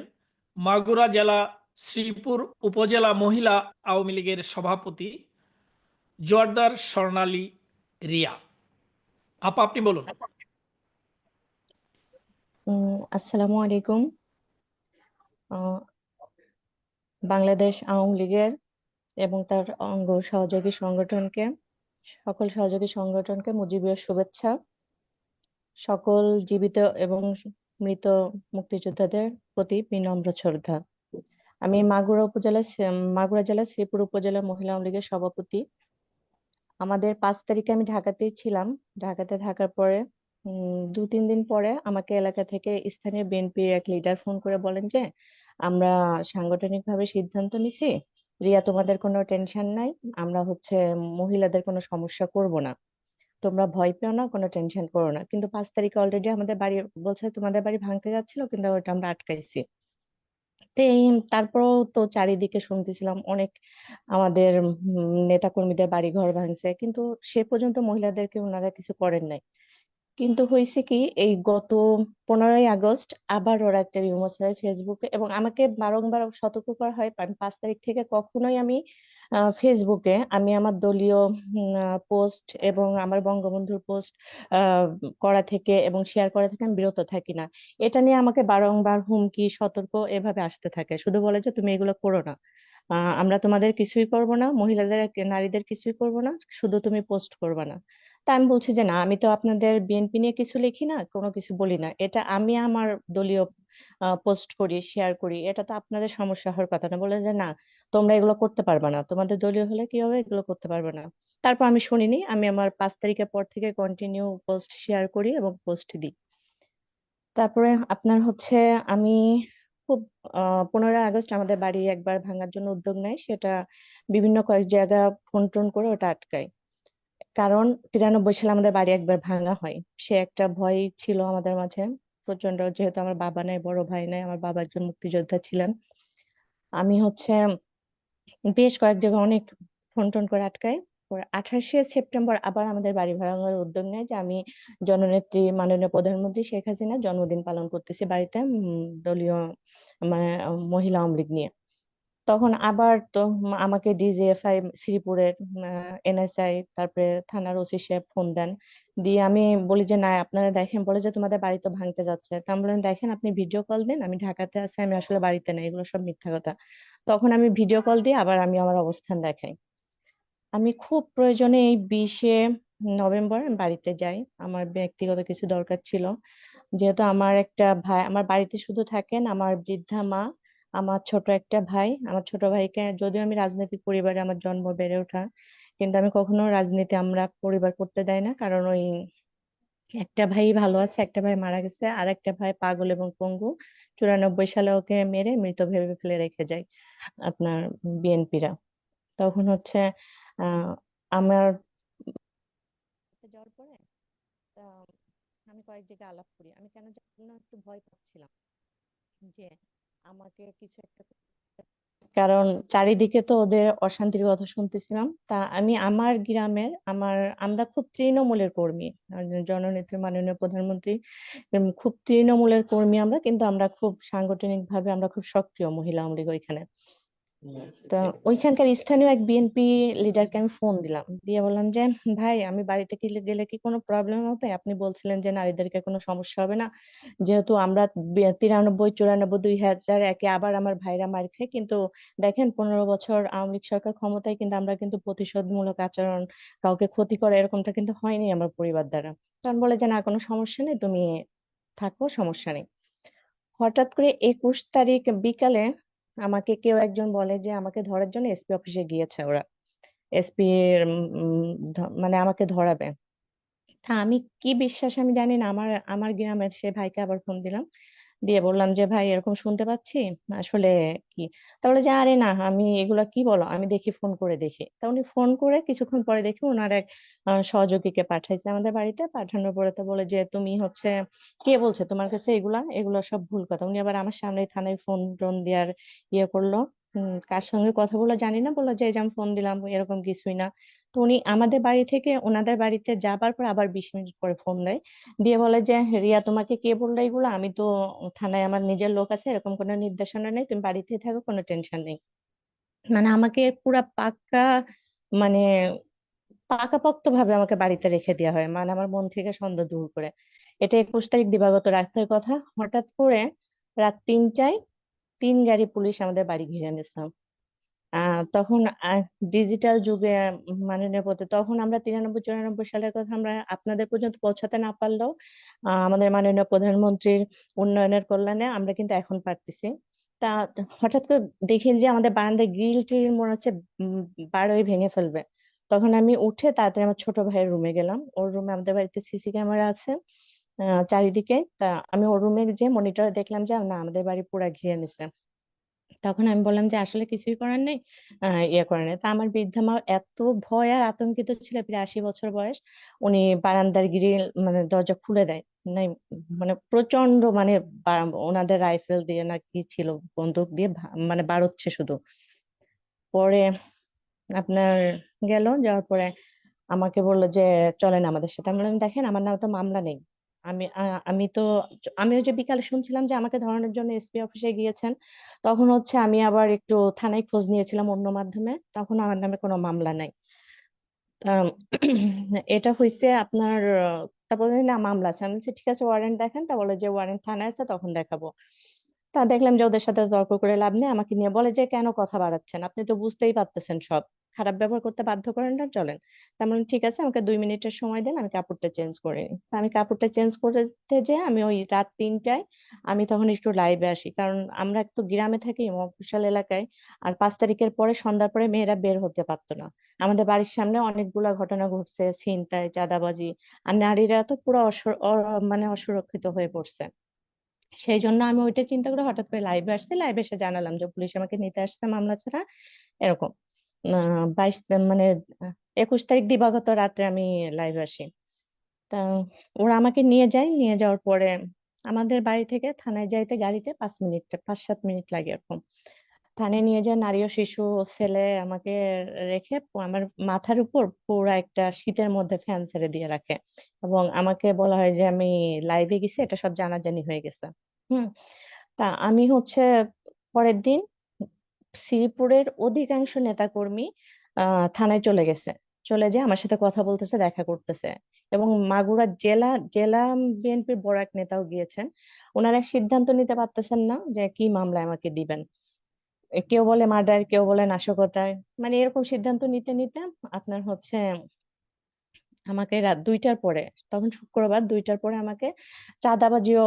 মাগুরা জেলা শ্রীপুর উপজেলা মহিলা আওয়ামী লীগের সভাপতি জোয়ারদার স্বর্ণালী রিয়া। আপা, আপনি বলুন। আসসালামু আলাইকুম। আহ, বাংলাদেশ আওয়ামী লীগের এবং তার অঙ্গ সহযোগী সংগঠনকে, সকল সহযোগী সংগঠনকে মুজিবের শুভেচ্ছা। সকল জীবিত এবং মৃত মুক্তিযোদ্ধাদের প্রতি বিনম্র শ্রদ্ধা। আমি মাগুরা জেলা শ্রীপুর উপজেলা মহিলা আওয়ামী লীগের সভাপতি। আমাদের 5 তারিখে আমি ঢাকাতেই ছিলাম। ঢাকাতে থাকার পরে 2-3 দিন পরে আমাকে এলাকা থেকে স্থানীয় বিএনপির এক লিডার ফোন করে বলেন যে আমরা সাংগঠনিকভাবে সিদ্ধান্ত নিছি, রিয়া তোমাদের কোনো টেনশন নাই, আমরা মহিলাদের কোনো সমস্যা করব না, তোমরা ভয় পেও না, কোনো টেনশন করো না। কিন্তু 5 তারিখে অলরেডি আমাদের বাড়ি বলছে তোমাদের বাড়ি ভাঙতে যাচ্ছিল, কিন্তু ওটা আমরা আটকাইছি। তো তারপরেও তো চারিদিকে শুনতেছিলাম অনেক আমাদের নেতাকর্মীদের বাড়ি ঘর ভাঙছে, কিন্তু সে পর্যন্ত মহিলাদেরকে ওনারা কিছু করেন নাই। কিন্তু হয়েছে কি, এই গত 15ই আগস্ট আবার ওরা একটা রিউমার ছড়ায় ফেসবুকে, এবং আমাকে বারংবার সতর্ক করা হয়। আমি 5 তারিখ থেকে কখনোই আমি ফেসবুকে আমি আমার দলীয় পোস্ট এবং আমার বঙ্গবন্ধুর পোস্ট করা থেকে এবং শেয়ার করা থেকে আমি বিরত থাকি না। এটা নিয়ে আমাকে বারংবার হুমকি সতর্ক এভাবে আসতে থাকে, শুধু বলে যে তুমি এগুলো করো না, আমরা তোমাদের কিছুই করব না, মহিলাদের নারীদের কিছুই করব না, শুধু তুমি পোস্ট করবে না। তা আমি বলছি যে না, আমি তো আপনাদের বিএনপি নিয়ে কিছু লিখি না, কোনো কিছু বলি না, এটা আমি আমার দলীয় পোস্ট করি, শেয়ার করি, এটা তো আপনাদের সমস্যা হওয়ার কথা না। বলে যে না, তোমরা এগুলো করতে পারবে না, তোমাদের দলীয় হলে কি হবে, এগুলো করতে পারবে না। তারপর আমি শুনিনি, আমি আমার 5 তারিখের পর থেকে কন্টিনিউ পোস্ট শেয়ার করি এবং পোস্ট দিই। তারপরে আপনার আমি খুব 15ই আগস্ট আমাদের বাড়ি একবার ভাঙার জন্য উদ্যোগ নেয়, সেটা বিভিন্ন কয়েক জায়গা ফোন টোন করে ওটা আটকায়। কারণ 93 সালে আমাদের বাড়ি একবার ভাঙা হয়, সে একটা ভয় ছিল আমাদের মাঝে প্রচন্ড। যেহেতু আমার বাবা নাই, বড় ভাই নাই, আমার বাবা একজন মুক্তিযোদ্ধা ছিলেন। আমি বেশ কয়েক জায়গায় অনেক ফোন টোন করে আটকাই। পরে 28শে সেপ্টেম্বর আবার আমাদের বাড়ি ভাঙার উদ্যোগ নেয় যে আমি জননেত্রী মাননীয় প্রধানমন্ত্রী শেখ হাসিনার জন্মদিন পালন করতেছি বাড়িতে, দলীয় মানে মহিলা আওয়ামী লীগ নিয়ে। তখন আবার তো আমাকে ডিজিএফআই শ্রীপুরের এনএসআই, তারপরে থানার ওসি সাহেব ফোন দেন। দিয়ে আমি বলি যে না আপনারা দেখেন, বলে যে তোমাদের বাড়ি তো ভাঙতে যাচ্ছে। তা আমি বললাম দেখেন আপনি ভিডিও কল দেন, আমি ঢাকাতে আছি, আমি আসলে বাড়িতে নাই, এগুলো সব মিথ্যা কথা। তখন আমি ভিডিও কল দিয়ে আবার আমি আমার অবস্থান দেখাই। আমি খুব প্রয়োজনে এই 20 নভেম্বর আমি বাড়িতে যাই। আমার ব্যক্তিগত কিছু দরকার ছিল, যেহেতু আমার একটা ভাই আমার বাড়িতে শুধু থাকেন, আমার বৃদ্ধা মা, আমার ছোট একটা ভাই। আমার ছোট ভাইকে, যদিও আমি রাজনৈতিক পরিবারে আমার জন্ম, বেড়ে ওঠা, কিন্তু আমি কখনো রাজনীতি আমরা পরিবার করতে দেয় না, কারণ ওই একটা ভাই ভালো আছে, একটা ভাই মারা গেছে, আর একটা ভাই পাগল এবং পঙ্গু। 94 সালে ওকে মেরে মৃত ভেবে ফেলে রেখে যায় আপনার বিএনপিরা। তখন হচ্ছে আহ আমার যাওয়ার পরে আহ, আমি কয়েক জায়গায় আলাপ করি। আমি কেন জানি না একটু ভয় পাচ্ছিলাম যে আমাকে কিছু একটা কারণ চারিদিকে তো ওদের অশান্তির কথা শুনতেছিলাম। তা আমি আমার গ্রামের আমরা খুব তৃণমূলের কর্মী। জননেত্রী মাননীয় প্রধানমন্ত্রী খুব তৃণমূলের কর্মী আমরা, কিন্তু আমরা খুব সাংগঠনিক ভাবে আমরা খুব সক্রিয় মহিলা আওয়ামী লীগ ওইখানে। তো ওইখানকার স্থানীয় এক বিএনপি লিডারকে আমি ফোন দিলাম, দিয়ে বললাম যে ভাই, আমি বাড়িতে কি গেলে কি কোনো প্রবলেম হবে? আপনি বলছিলেন যে নারীদেরকে কোনো সমস্যা হবে না, যেহেতু আমরা 93, 94, 2001-এ আবার আমার ভাইরা মার খায়, কিন্তু দেখেন 15 বছর আওয়ামী লীগ সরকার ক্ষমতায়, কিন্তু আমরা কিন্তু প্রতিশোধমূলক আচরণ, কাউকে ক্ষতি করা এরকমটা কিন্তু হয়নি আমার পরিবার দ্বারা। তখন বলে যে না, কোনো সমস্যা নেই, তুমি থাকো, সমস্যা নেই। হঠাৎ করে 21 তারিখ বিকালে আমাকে কেউ একজন বলে যে আমাকে ধরার জন্য এসপি অফিসে গিয়েছে ওরা। এসপি মানে আমাকে ধরাবে। তা আমি কি বিশ্বাস আমি জানি না, আমার আমার গ্রামের সে ভাইকে আবার ফোন দিলাম, দিয়ে বললাম যে ভাই, এরকম শুনতে পাচ্ছি, আসলে কি? তাহলে যে আরে না, আমি এগুলা কি বলো, আমি দেখি, ফোন করে দেখি। তা উনি ফোন করে কিছুক্ষণ পরে দেখি ওনার এক সহযোগীকে পাঠাইছে আমাদের বাড়িতে। পাঠানোর পরে তো বলে যে তুমি হচ্ছে, কে বলছে তোমার কাছে এগুলা, এগুলা সব ভুল কথা। উনি আবার আমার সামনে থানায় ফোন টোন দেওয়ার ইয়ে করলো। কার সঙ্গে কথা বলে জানি না, বললো যে এই যে আমি ফোন দিলাম, এরকম কিছুই না। তো উনি আমাদের বাড়ি থেকে ওনাদের বাড়িতে যাবার পর আবার 20 মিনিট পরে ফোন দেয়, দিয়ে বলে যে রিয়া, তোমাকে কে বললো এগুলো? আমি তো থানায় আমার নিজের লোক আছে, এরকম কোনো নির্দেশনা নেই, তুমি বাড়িতেই থাকো, কোনো টেনশন নেই। মানে আমাকে পুরা মানে পাকাপোক্ত ভাবে আমাকে বাড়িতে রেখে দেওয়া হয়, মানে আমার মন থেকে সন্দেহ দূর করে। এটা 21 তারিখ দিবাগত রাতের কথা। হঠাৎ করে রাত 3টায় 3 গাড়ি পুলিশ আমাদের বাড়ি ঘিরে নিছে। তখন ডিজিটাল যুগে মাননীয় তখন আমরা 93, 94 সালের কথা আমরা আপনাদের পর্যন্ত পৌঁছাতে না পারলেও আমাদের মাননীয় প্রধানমন্ত্রীর উন্নয়নের কল্যাণে আমরা কিন্তু এখন পারতেছি। তা হঠাৎ করে দেখি যে আমাদের বারান্দায় গ্রিল টিল মনে হচ্ছে উম, বারোই ভেঙে ফেলবে। তখন আমি উঠে তাড়াতাড়ি আমার ছোট ভাইয়ের রুমে গেলাম। ওর রুমে, আমাদের বাড়িতে সিসি ক্যামেরা আছে চারিদিকে। তা আমি ওর রুমে যে মনিটরে দেখলাম যে না, আমাদের বাড়ি পুরা ঘিরে নিছে। তখন আমি বললাম যে আসলে কিছুই করার নেই, ইয়ে করে নেই। তা আমার বৃদ্ধা মা এত ভয় আর আতঙ্কিত ছিল, প্রায় 80 বছর বয়স। উনি বারান্দার গ্রিল মানে দরজা খুলে দেয় নাই, মানে প্রচন্ড মানে ওনাদের রাইফেল দিয়ে না কি ছিল, বন্দুক দিয়ে মানে বাড়ছে শুধু। পরে আপনার যাওয়ার পরে আমাকে বললো যে চলেন আমাদের সাথে। আমি বললাম দেখেন, আমার নামে তো মামলা নেই। আমি তো, আমি ওই যে বিকালে শুনছিলাম যে আমাকে ধরানোর জন্য এসপি অফিসে গিয়েছেন, তখন হচ্ছে আমি আবার একটু থানায় খোঁজ নিয়েছিলাম অন্য মাধ্যমে, তখন আমার নামে কোনো মামলা নাই। আম, এটা হয়েছে আপনার তারপরে না মামলা আছে। আমি বলছি ঠিক আছে, ওয়ারেন্ট দেখেন। তা বলে যে ওয়ারেন্ট থানায় আছে, তখন দেখাবো। তা দেখলাম যে ওদের সাথে তর্ক করে লাভ নেই, আমাকে নিয়ে বলে যে কেন কথা বাড়াচ্ছেন, আপনি তো বুঝতেই পারতেছেন সব, খারাপ ব্যবহার করতে বাধ্য করেন না, চলেন। তার মানে ঠিক আছে, আমাকে 2 মিনিটের সময় দেন, আমি কাপড়টা চেঞ্জ করে নিই। তা আমি কাপড়টা চেঞ্জ করতে যে আমি ওই রাত 3টায় আমি তখন একটু লাইভে আসি, কারণ আমরা তো গ্রামে থাকি, মফস্বল এলাকায়। আর 5 তারিখের পরে সন্ধ্যার পরে মেয়েরা বের হতে পারতো না। আমাদের বাড়ির সামনে অনেকগুলা ঘটনা ঘটছে, ছিনতাই, চাঁদাবাজি, আর নারীরা তো পুরো মানে অসুরক্ষিত হয়ে পড়ছে। সেই জন্য আমি ওইটা চিন্তা করে হঠাৎ করে লাইভে আসছি। লাইভে এসে জানালাম যে পুলিশ আমাকে নিতে আসছে মামলা ছাড়া, এরকম। 22 মানে 21 তারিখ দিবাগত রাত্রে আমি লাইভে আসি। তা ওরা আমাকে নিয়ে যায়, নিয়ে যাওয়ার পরে আমাদের বাড়ি থেকে থানায় যাইতে গাড়িতে 5 মিনিট, 5-7 মিনিট লাগে এরকম। থানায় নিয়ে যায়, নারী ও শিশু সেলে আমাকে রেখে আমার মাথার উপর পুরা একটা শীতের মধ্যে ফ্যান ছেড়ে দিয়ে রাখে, এবং আমাকে বলা হয় যে আমি লাইভে গেছি, এটা সব জানাজানি হয়ে গেছে। হুম। তা আমি হচ্ছে পরের দিন শ্রীপুরের অধিকাংশ নেতাকর্মী থানায় চলে গেছে। চলে যেয়ে আমার সাথে কথা বলতেছে, দেখা করতেছে। এবং মাগুরা জেলা জেলা বিএনপির বড় এক নেতাও গিয়েছেন। ওনারা সিদ্ধান্ত নিতে পারতেছেন না যে কি মামলায় আমাকে দিবেন। কেউ বলে মার্ডার, কেউ বলে নাশকতায়, মানে এরকম সিদ্ধান্ত নিতে নিতে আপনার হচ্ছে আমাকে রাত 2টার পরে, তখন শুক্রবার 2টার পরে আমাকে চাঁদাবাজি ও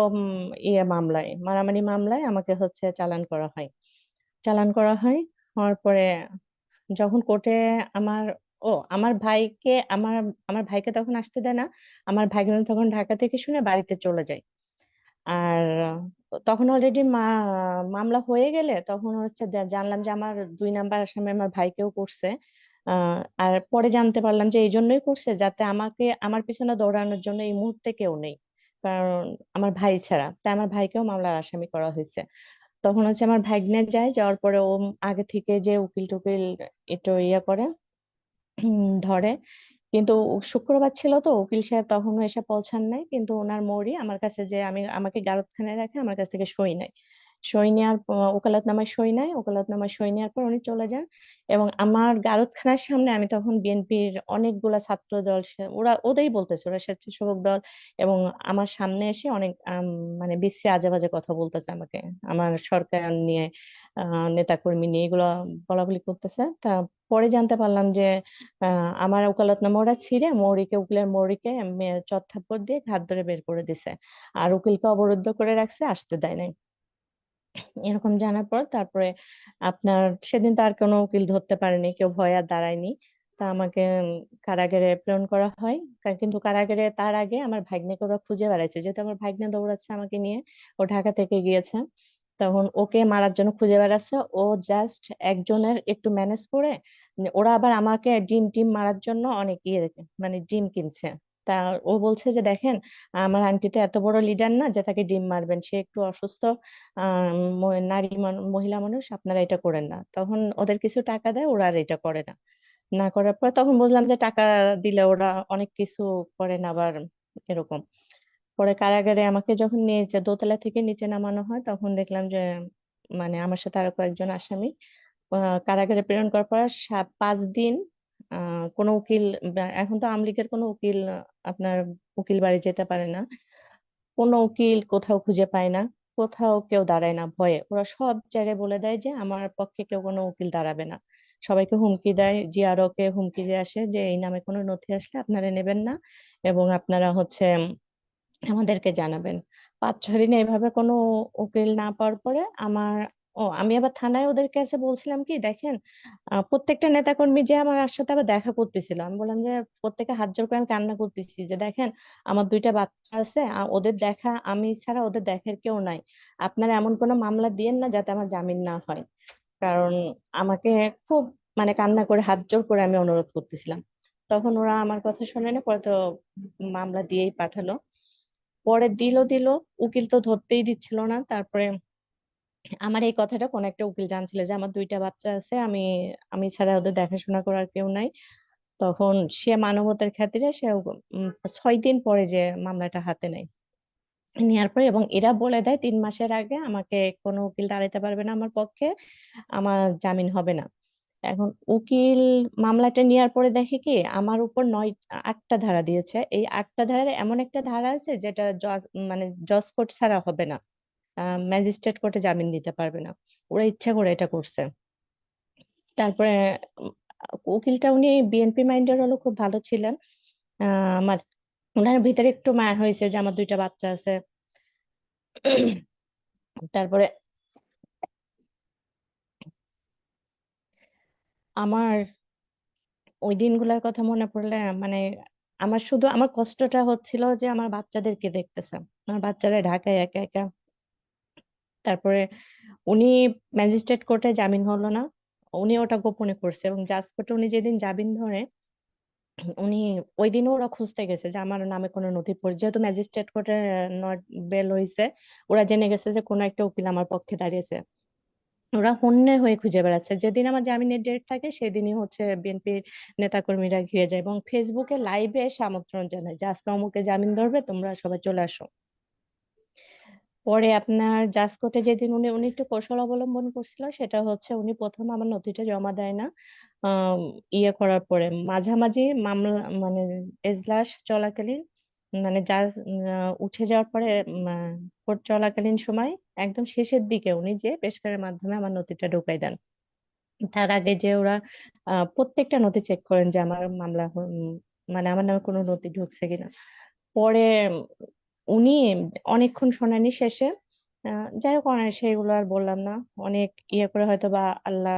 মামলায়, মারামারি মামলায় আমাকে হচ্ছে চালান করা হয়। চালান করা হয়, হওয়ার পরে যখন কোর্টে আমার, আমার ভাইকে, আমার ভাইকে তখন আসতে দেয় না। আমার ভাই কিন্তু তখন ঢাকা থেকে শুনে বাড়িতে চলে যায়। আর তখন অলরেডি মামলা হয়ে গেলে তখন হচ্ছে জানলাম যে আমার 2 নাম্বার আসামি আমার ভাইকেও করছে। আর পরে জানতে পারলাম যে এই জন্যই করছে যাতে আমাকে, আমার পিছনে দৌড়ানোর জন্য এই মুহূর্তে কেউ নেই, কারণ আমার ভাই ছাড়া, তাই আমার ভাইকেও মামলার আসামি করা হয়েছে। তখন হচ্ছে আমার ভাগ্নে যায়, যাওয়ার পরে ও আগে থেকে যে উকিল টুকিল একটু ইয়ে করে, ধরে। কিন্তু শুক্রবার ছিল তো, উকিল সাহেব তখনও এসে পৌঁছান নাই, কিন্তু ওনার মৌরি আমার কাছে, যে আমাকে গারদখানায় রাখে, আমার কাছ থেকে সই নেয়। সই নেওয়ার ওকালতনামায় সই নেয়, ওকালতনামায় সই নেওয়ার পর উনি চলে যান। এবং আমার গারদখানার সামনে আমি তখন বিএনপির অনেকগুলা ছাত্র দল, ওরা ওদেরই বলতেছে, ওরা স্বেচ্ছাসেবক দল, এবং আমার সামনে এসে অনেক মানে বিশ্রী আজে বাজে কথা বলতেছে আমাকে, আমার সরকার নিয়ে, নেতাকর্মী নিয়ে, এগুলো বলাবলি করতেছে। তা পরে জানতে পারলাম যে আমার ওকালতনামা ওরা ছিঁড়ে উকিলের মৌরিকে চর থাপ্পড় দিয়ে ঘাট ধরে বের করে দিছে। আর উকিলকে অবরুদ্ধ করে রাখছে, আসতে দেয় নাই। এরকম জানার পর তারপরে আপনার সেদিন তো আর কোনো উকিল ধরতে পারেনি, কেউ ভয় আর দাঁড়ায়নি। তা আমাকে কারাগারে প্রেরণ করা হয়। কিন্তু কারাগারে তার আগে আমার ভাগ্নেকে ওরা খুঁজে বেড়াইছে, যেহেতু আমার ভাগ্নে দৌড়াচ্ছে আমাকে নিয়ে, ও ঢাকা থেকে গিয়েছে। তখন ওকে মারার জন্য খুঁজে বেড়াচ্ছে। ও জাস্ট একজনের একটু ম্যানেজ করে, ওরা আবার আমাকে ডিম টিম মারার জন্য অনেক মানে ডিম কিনছে। তা ও বলছে যে দেখেন, আমার আন্টি তো এত বড় লিডার না যে তাকে ডিম মারবেন, সে একটু অসুস্থ মহিলা মানুষ, আপনারা এটা করেন না। তখন ওদের কিছু টাকা দেয়, ওরা আর এটা করে না। না করার পর তখন বুঝলাম যে টাকা দিলে ওরা অনেক কিছু করেন আবার, এরকম। পরে কারাগারে আমাকে যখন নিচে দোতলা থেকে নিচে নামানো হয়, তখন দেখলাম যে মানে আমার সাথে আরো কয়েকজন আসামি কারাগারে প্রেরণ করার পর 5 দিন কোনো উকিল, এখন তো আওয়ামী লীগের কোনো উকিল আপনার উকিল বাড়ি যেতে পারে না, কোনো উকিল কোথাও খুঁজে পায় না, কোথাও কেউ দাঁড়ায় না ভয়ে। ওরা সব জায়গায় বলে দেয় যে আমার পক্ষে কেউ কোনো উকিল দাঁড়াবে না। সবাইকে হুমকি দেয়, জিআরও কে হুমকি দিয়ে আসে যে এই নামে কোনো নথি আসলে আপনারা নেবেন না, এবং আপনারা হচ্ছে আমাদেরকে জানাবেন। 5-6 দিন এইভাবে কোনো উকিল না পাওয়ার পরে আমি আবার থানায় ওদের কাছে বলছিলাম কি, দেখেন প্রত্যেকটা নেতাকর্মী যে আমার সাথে আবার দেখা করতেছিল, আমি বললাম যে প্রত্যেকে হাত জোড় করে আমি কান্না করতেছি যে দেখেন, আমার 2টা বাচ্চা আছে, ওদের দেখা, আমি ছাড়া ওদের দেখার কেউ নাই। আপনারা এমন কোনো মামলা দিয়েন না যাতে আমার জামিন না হয়। কারণ আমাকে খুব মানে কান্না করে হাত জোড় করে আমি অনুরোধ করতেছিলাম। তখন ওরা আমার কথা শোনে না, পরে তো মামলা দিয়েই পাঠালো। পরে দিল, উকিল তো ধরতেই দিচ্ছিল না। তারপরে আমার এই কথাটা কোন একটা উকিল জানছিল যে আমার 2টা বাচ্চা আছে, আমি আমি ছাড়া ওদের দেখাশোনা করার কেউ নাই। তখন সে মানবতার খাতিরে সে 6 দিন পরে যে মামলাটা হাতে নেয়, নেওয়ার পরে, এবং এরা বলে দেয় 3 মাসের আগে আমাকে কোনো উকিল দাঁড়াতে পারবে না আমার পক্ষে, আমার জামিন হবে না। এখন উকিল মামলাটা নেওয়ার পরে দেখে কি আমার উপর 8টা ধারা দিয়েছে। এই 8টা ধারার এমন একটা ধারা আছে যেটা জজ, মানে জজ কোর্ট ছাড়া হবে না, ম্যাজিস্ট্রেট কোর্টে জামিন দিতে পারবে না। ওরা ইচ্ছা করে এটা করছে। তারপরে উম, উকিলটা উনি বিএনপি মাইন্ডের হলো, খুব ভালো ছিলেন। আমার ওনার ভিতরে একটু মায়া হয়েছে যে আমার 2টা বাচ্চা আছে। তারপরে আমার ওই দিনগুলোর কথা মনে পড়লে মানে আমার শুধু আমার কষ্টটা হচ্ছিল যে আমার বাচ্চাদেরকে দেখতেছে, আমার বাচ্চারা ঢাকায় একা একা। তারপরে উনি ম্যাজিস্ট্রেট কোর্টে জামিন হলো না, উনি ওটা গোপনে করছে, এবং জাজ কোর্টে উনি যেদিন জামিন ধরে, উনি ওই দিনও ওরা খুঁজতে গেছে যে আমার নামে কোনো নথিপত্র, যেহেতু ম্যাজিস্ট্রেট কোর্টে নট বেল হয়েছে, ওরা জেনে গেছে যে কোনো একটা উকিল আমার পক্ষে দাঁড়িয়েছে। ওরা হন্যে হয়ে খুঁজে বেড়াচ্ছে, যেদিন আমার জামিনের ডেট থাকে সেদিনই হচ্ছে বিএনপির নেতাকর্মীরা ঘিরে যায় এবং ফেসবুকে লাইভে এসে আমন্ত্রণ জানায় যে আজকে অমুকে জামিন ধরবে, তোমরা সবাই চলে আসো। পরে আপনার জাজ কোর্টে যেদিন উনি উনি একটু কৌশল অবলম্বন করছিল, সেটা হচ্ছে উনি প্রথম আমার নথিটা জমা দেয় না। আম, ইয়ে করার পরে মাঝামাঝি মামলা, মানে এজলাস চলাকালীন, মানে জাজ উঠে যাওয়ার পরে কোর্ট চলাকালীন সময় একদম শেষের দিকে উনি যে পেশকারের মাধ্যমে আমার নথিটা ঢুকাই দেন। তার আগে যে ওরা প্রত্যেকটা নথি চেক করেন যে আমার মামলা মানে আমার নামে কোনো নথি ঢুকছে কিনা। পরে উনি অনেকক্ষণ শুনানি শেষে যাই হোক সেগুলো আর বললাম না। অনেক ইয়ে করে হয়তো বা আল্লাহ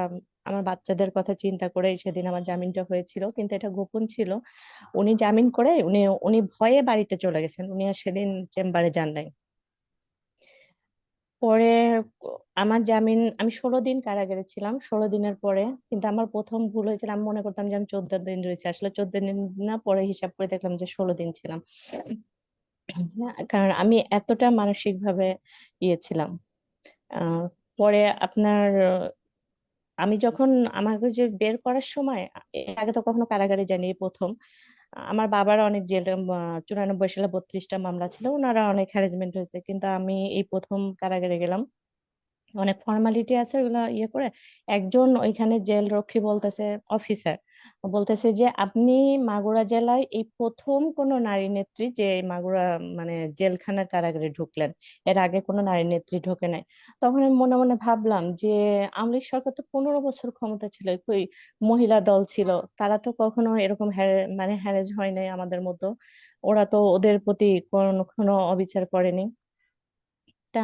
আমার বাচ্চাদের কথা চিন্তা করে সেদিন আমার জামিনটা হয়েছিল, কিন্তু এটা গোপন ছিল। উনি জামিন করে উনি উনি ভয়ে বাড়িতে চলে গেছেন, উনি আর সেদিন চেম্বারে যান নাই। পরে আমার জামিন, আমি 16 দিন কারাগারে ছিলাম। 16 দিনের পরে কিন্তু আমার প্রথম ভুল হয়েছিল, আমি মনে করতাম যে আমি 14 দিন রয়েছি, আসলে 14 দিন না, পরে হিসাব করে দেখলাম যে 16 দিন ছিলাম। কারণ আমি এতটা মানসিক ভাবে ইয়ে ছিলাম। আহ পরে আপনার আমি যখন আমাকে যে বের করার সময়, এর আগে তো কখনো কারাগারে যাইনি, এই প্রথম। আমার বাবার অনেক জেল 94 সালে 32টা মামলা ছিল, ওনারা অনেক হ্যারাসমেন্ট হয়েছে, কিন্তু আমি এই প্রথম কারাগারে গেলাম। অনেক ফর্মালিটি আছে ওগুলা ইয়ে করে। একজন ওইখানে জেল রক্ষী বলতেছে, অফিসার বলতেছে যে আপনি মাগুরা জেলায় এই প্রথম কোন নারী নেত্রী যে এই মাগুরা মানে জেলখানার কারাগারে ঢুকলেন, এর আগে কোনো নারী নেত্রী ঢোকে নাই। তখন আমি মনে মনে ভাবলাম যে আওয়ামী লীগ সরকার তো 15 বছর ক্ষমতা ছিল, কই মহিলা দল ছিল, তারা তো কখনো এরকম মানে হ্যারেজ হয় নাই আমাদের মতো। ওরা তো ওদের প্রতি কোনো অবিচার করেনি। তা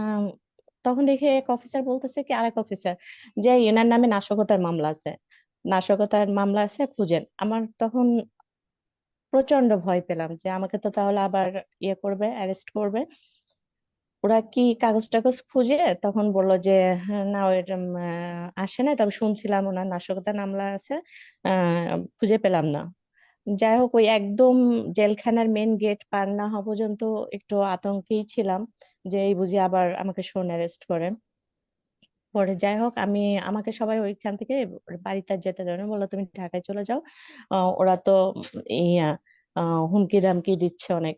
তখন দেখে এক অফিসার বলতেছে কি আরেক অফিসার যে এনার নামে নাশকতার মামলা আছে, নাশকতার মামলা আছে, খুঁজেন। আমার তখন প্রচন্ড ভয় পেলাম যে আমাকে তো তাহলে আবার ইয়ে করবে, অ্যারেস্ট করবে। ওরা কি কাগজ টাগজ খুঁজে তখন বললো যে হ্যাঁ, না ওইরকম আসে না, তবে শুনছিলাম ওনার নাশকতার মামলা আছে, খুঁজে পেলাম না। যাই হোক, ওই একদম জেলখানার মেন গেট পার না হওয়া পর্যন্ত একটু আতঙ্কেই ছিলাম যে এই বুঝি আবার আমাকে শোন অ্যারেস্ট করে। পরে যাই হোক, আমাকে সবাই ওইখান থেকে বাড়িতে আর যেতে দেয় না, বললো তুমি ঢাকায় চলে যাও। ওরা তো ইয়া হুমকি দামকি দিচ্ছে অনেক।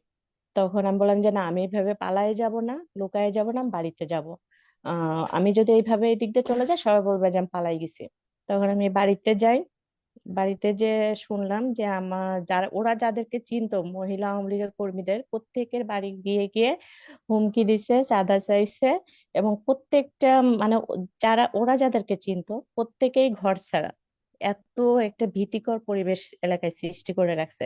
তখন আমি বললাম যে না, আমি এইভাবে পালায়ে যাব না, লুকায়ে যাব না, আমি বাড়িতে যাব। আমি যদি এইভাবে এই দিক দিয়ে চলে যাই সবাই বলবে যে আমি পালাই গেছি। তখন আমি বাড়িতে যাই। বাড়িতে যে শুনলাম যে আমার যারা ওরা যাদেরকে চিনতো মহিলা আওয়ামী লীগের কর্মীদের প্রত্যেকের বাড়ি গিয়ে গিয়ে হুমকি দিছে, চাঁদা চাইছে, এবং প্রত্যেকটা মানে যারা ওরা যাদেরকে চিনতো প্রত্যেকেই ঘর ছাড়া। এত একটা ভীতিকর পরিবেশ এলাকায় সৃষ্টি করে রাখছে।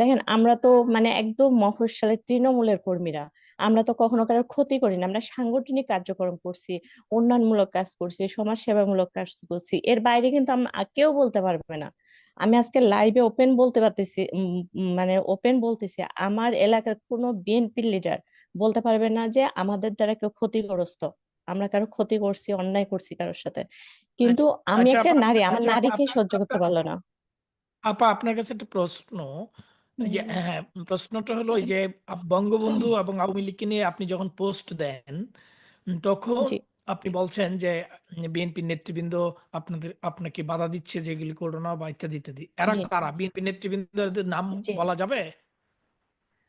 দেখেন আমরা তো মানে একদম মফস্বলের তৃণমূলের কর্মীরা, আমরা তো কখনো কারোর ক্ষতি করি না, আমরা সাংগঠনিক কার্যক্রম করছি, উন্নয়নমূলক কাজ করছি, সমাজ সেবামূলক কাজ করছি, এর বাইরে কিন্তু কেউ বলতে পারবে না। আমি আজকে লাইভে ওপেন বলতে পারতেছি, মানে ওপেন বলতেছি, আমার এলাকার কোনো বিএনপি লিডার বলতে পারবে না যে আমাদের দ্বারা কেউ ক্ষতিগ্রস্ত, আমরা কারো ক্ষতি করছি, অন্যায় করছি কারোর সাথে। কিন্তু আচ্ছা আমি আচ্ছা একটা আপা, নারী, আমার আচ্ছা আপা, নারীকে সহ্য করতে পারলো না। আপা আপনার কাছে একটা প্রশ্ন। এই যে হুম, হ্যাঁ, প্রশ্নটা হলো এই যে বঙ্গবন্ধু এবং আওয়ামী লীগকে নিয়ে আপনি যখন পোস্ট দেন, তখন জি, আপনি বলছেন যে বিএনপি নেতৃবৃন্দ আপনাকে বাধা দিচ্ছে যে এগুলি করো না বা ইত্যাদি ইত্যাদি। এরা জি, কারা? বিএনপি নেতৃবৃন্দের নাম জি। বলা যাবে?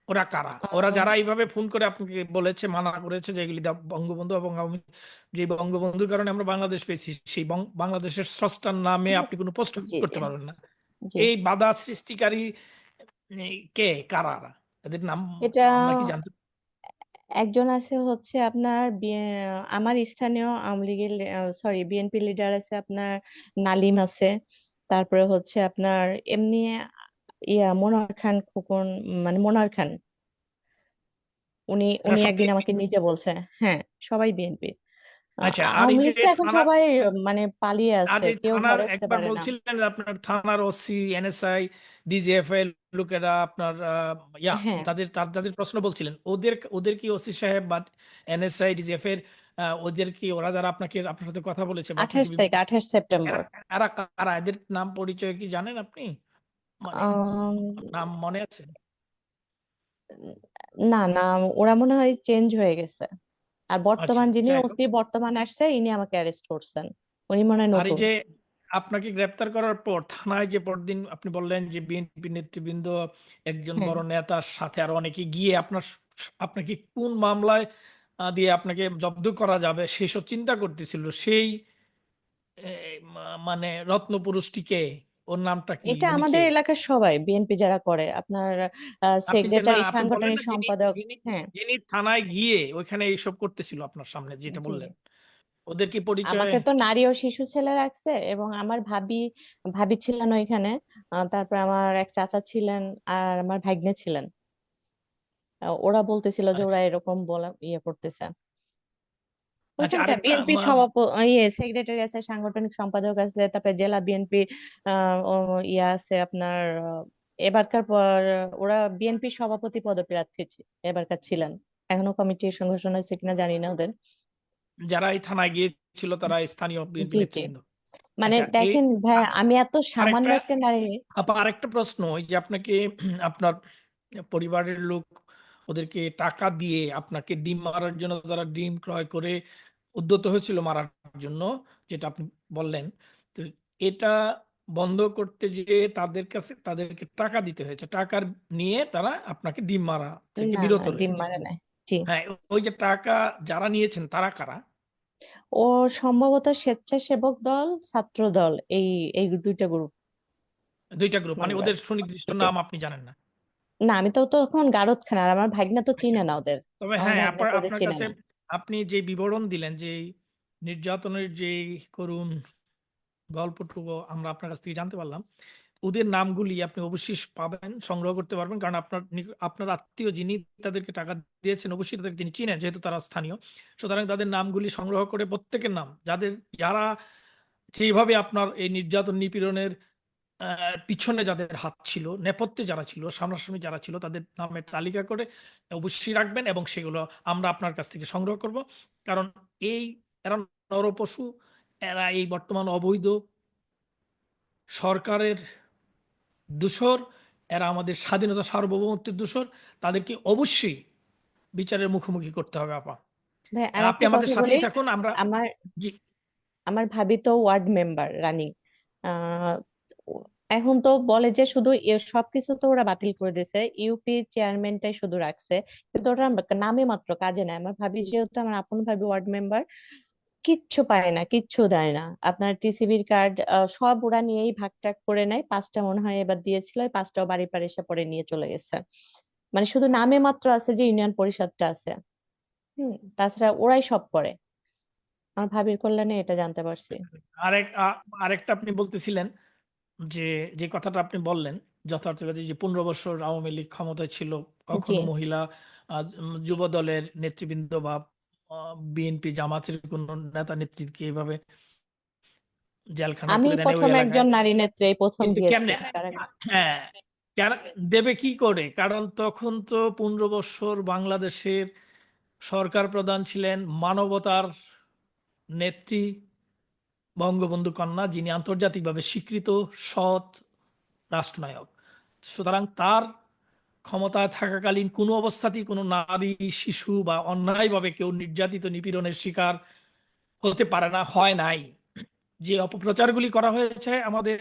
ওরা কারা? ওরা আহ, যারা এইভাবে ফোন করে আপনাকে বলেছে, মানা করেছে যে এগুলি বঙ্গবন্ধু এবং আওয়ামী, যে বঙ্গবন্ধুর কারণে আমরা বাংলাদেশ পেয়েছি, সেই বাংলাদেশের স্রষ্টার নামে আপনি কোনো পোস্ট জি, জি, করতে পারবেন না। জি। এই বাধা সৃষ্টিকারী কে, কারা? এদের নাম এটা আমরা কি জানতে? একজন আছে হচ্ছে আপনার আমার স্থানীয় আওয়ামী লীগের, সরি বিএনপি লিডার আছে আপনার, নালিম আছে। তারপরে হচ্ছে আপনার এমনি মনোয়ার খান খোকন, মানে মনোয়ার খান, উনি এরা উনি সব একদিন বিএনপি? আমাকে নিজে বলছে। হ্যাঁ, সবাই বিএনপি। আচ্ছা, আর এই আওয়ামী যে লীগ তো এখন থানা, সবাই মানে পালিয়ে আর আছে, যে কেউ থানার ঘরে উঠতে একবার পারে না। বলছিলেন যে আপনার থানার ওসি, এনএসআই, ডিজিএফআই লোকেরা আপনার হ্যাঁ, যাদের প্রশ্ন বলছিলেন, ওদের ওদের কি ওসি সাহেব বা এনএসআই, ডিজিএফ এর ওদের কি, ওরা যারা আপনার সাথে কথা বলেছে বা আপনাকে 28 তারিখ, 28 সেপ্টেম্বর। এরা এরা কারা? এদের নাম পরিচয় কি জানেন আপনি? মানে আম, নাম মনে আছে? না না, ওরা মনে হয় চেঞ্জ হয়ে গেছে। আর আচ্ছা, বর্তমান যিনি যাই হোক। ওসি বর্তমান আসছে, ইনি আমাকে অ্যারেস্ট করছেন, উনি মনে হয় আর এই নতুন। যে আপনাকে গ্রেপ্তার করার পর থানায় যে পরদিন আপনি বললেন যে বিএনপি নেতৃবৃন্দ, একজন হ্যাঁ, বড় নেতার সাথে আরো অনেকে গিয়ে আপনাকে কোন মামলায় দিয়ে আপনাকে জব্দ করা যাবে সেসব চিন্তা করতেছিল, সেই মানে রত্নপুরুষটিকে, ওর নামটা কি, এটা উনি কে? আমাদের এলাকার সবাই বিএনপি যারা করে আপনার আপনি যে না, সেক্রেটারি, আপনি বললেন সাংগঠনিক না যিনি সম্পাদক। যিনি হ্যাঁ, যিনি থানায় গিয়ে ওইখানে এইসব করতেছিল আপনার সামনে, যেটা জি, বললেন, ওদের কি পরিচয়? আমাকে তো নারী ও শিশু ছেলে রাখছে, এবং আমার ভাবি ভাবি ছিলেন ওইখানে। তারপর আমার এক চাচা ছিলেন, আর আমার ভাগ্নে ছিলেন। ওরা বলতেছিল যে ওরা আচ্ছা এরকম বলা করতেছে। আচ্ছা, ওইখানকার আরেকটা বিএনপি সভাপতি, সেক্রেটারি আছে, সাংগঠনিক সম্পাদক আছে, তারপরে জেলা বিএনপি আছে আপনার। এবারকার পর ওরা বিএনপি সভাপতি পদপ্রার্থী এবারকার ছিলেন। এখনো কমিটির সংগঠন আছে কিনা জানি না ওদের। যারা এই থানায় গিয়েছিল তারা স্থানীয় বিএনপি জি জি। নেতৃবৃন্দ। মানে আচ্ছা এই দেখেন ভাই, আ- আমি এত সামান্য আরেকটা একটা নারী। আরেকটা প্রশ্ন, ওই যে আপনাকে আপনার পরিবারের লোক ওদেরকে টাকা দিয়ে আপনাকে ডিম মারার জন্য, তারা ডিম ক্রয় করে উদ্যত হয়েছিল মারার জন্য, যেটা আপনি বললেন, তো এটা বন্ধ করতে যে তাদের কাছে তাদেরকে টাকা দিতে হয়েছে, টাকার নিয়ে তারা আপনাকে ডিম মারা থেকে না না, বিরত ডিম রয়েছে। মারে নাই। জি। হ্যাঁ, ওই যে টাকা যারা নিয়েছেন তারা কারা? ও সম্ভবত স্বেচ্ছাসেবক দল, ছাত্র দল, এই এই দুইটা গ্রুপ দুইটা গ্রুপ, মানে মেম্বার। ওদের সুনির্দিষ্ট নাম আপনি জানেন না? না, আমি তো তখন গারদখানা, আর আমার ভাগ্না তো আচ্ছা, চিনে না ওদের। তবে আমার হ্যাঁ, ভাগ্না আপনার তো ওদের আপনার চিনে কাছে না। আপনি যে বিবরণ দিলেন, যে নির্যাতনের যে করুণ গল্পটুকু আমরা আপনার কাছ থেকে জানতে পারলাম, ওদের নামগুলি আপনি অবশ্যই পাবেন, সংগ্রহ করতে পারবেন, কারণ আপনার আত্মীয় যিনি তাদেরকে টাকা দিয়েছেন অবশ্যই তাদেরকে তিনি চিনেন, যেহেতু তারা স্থানীয়। সুতরাং তাদের নামগুলি সংগ্রহ করে, প্রত্যেকের নাম, যারা সেইভাবে আপনার এই নির্যাতন নিপীড়নের পিছনে যাদের হাত ছিল, নেপথ্যে যারা ছিল, সামনাসামনি যারা ছিল, তাদের নামের তালিকা করে অবশ্যই রাখবেন, এবং সেগুলো আমরা আপনার কাছ থেকে সংগ্রহ করব। কারণ এই এরা নরপশু, এরা এই বর্তমান অবৈধ সরকারের দূষর, এরা আমাদের স্বাধীনতা সার্বভৌমত্বের দূষর। তাদেরকে অবশ্যই বিচারের মুখোমুখি করতে হবে আপা। ভাই আর আর আপনি একটা আমাদের কথা বলি। সাথেই থাকুন, আমরা। আমার জি। আমার ভাবি তো ওয়ার্ড মেম্বার রানিং। আহ এখন তো বলে যে শুধু সবকিছু তো ওরা বাতিল করে দিয়েছে, ইউপি চেয়ারম্যানটাই শুধু রাখছে, কিন্তু ওটা নামে মাত্র, কাজে নাই। আমার ভাবি যেহেতু আমার আপন ভাবি ওয়ার্ড মেম্বার, কিচ্ছু পায় না, কিচ্ছু দেয় না। আপনার টিসিবির কার্ড সব ওরা নিয়েই ভাগ টাগ করে নেয়। 5টা মনে হয় এবার দিয়েছিল, ওই 5টাও বাড়ি পারে এসে পরে নিয়ে চলে গেছে। মানে শুধু নামে মাত্র আছে যে ইউনিয়ন পরিষদটা আছে। তাছাড়া ওরাই সব করে। আমার ভাবির কল্যাণে এটা জানতে পারছি। আরেকটা আপনি বলতেছিলেন যে, যে কথাটা আপনি বললেন যথার্থভাবে, যে 15 বছর আওয়ামী লীগ ক্ষমতায় ছিল, জি। কখনো মহিলা যুব দলের নেতৃবৃন্দ বা বিএনপি জামাতের কোন নেতা নেত্রীকে এভাবে জেলখানায় আমি পুরে দেন ওই প্রথম এলাকায়। একজন নারী নেত্রী, এই প্রথম কিন্তু গিয়েছি কেমনে? হ্যাঁ, দেবে কি করে? কারণ তখন তো 15 বছর বাংলাদেশের সরকার প্রধান ছিলেন মানবতার নেত্রী, বঙ্গবন্ধু কন্যা, যিনি আন্তর্জাতিকভাবে স্বীকৃত সৎ রাষ্ট্রনায়ক। সুতরাং তার ক্ষমতায় থাকাকালীন কোনো অবস্থাতেই কোনো নারী, শিশু বা অন্যায়ভাবে কেউ নির্যাতিত নিপীড়নের শিকার হতে পারে না, হয় নাই। যে অপপ্রচারগুলি করা হয়েছে আমাদের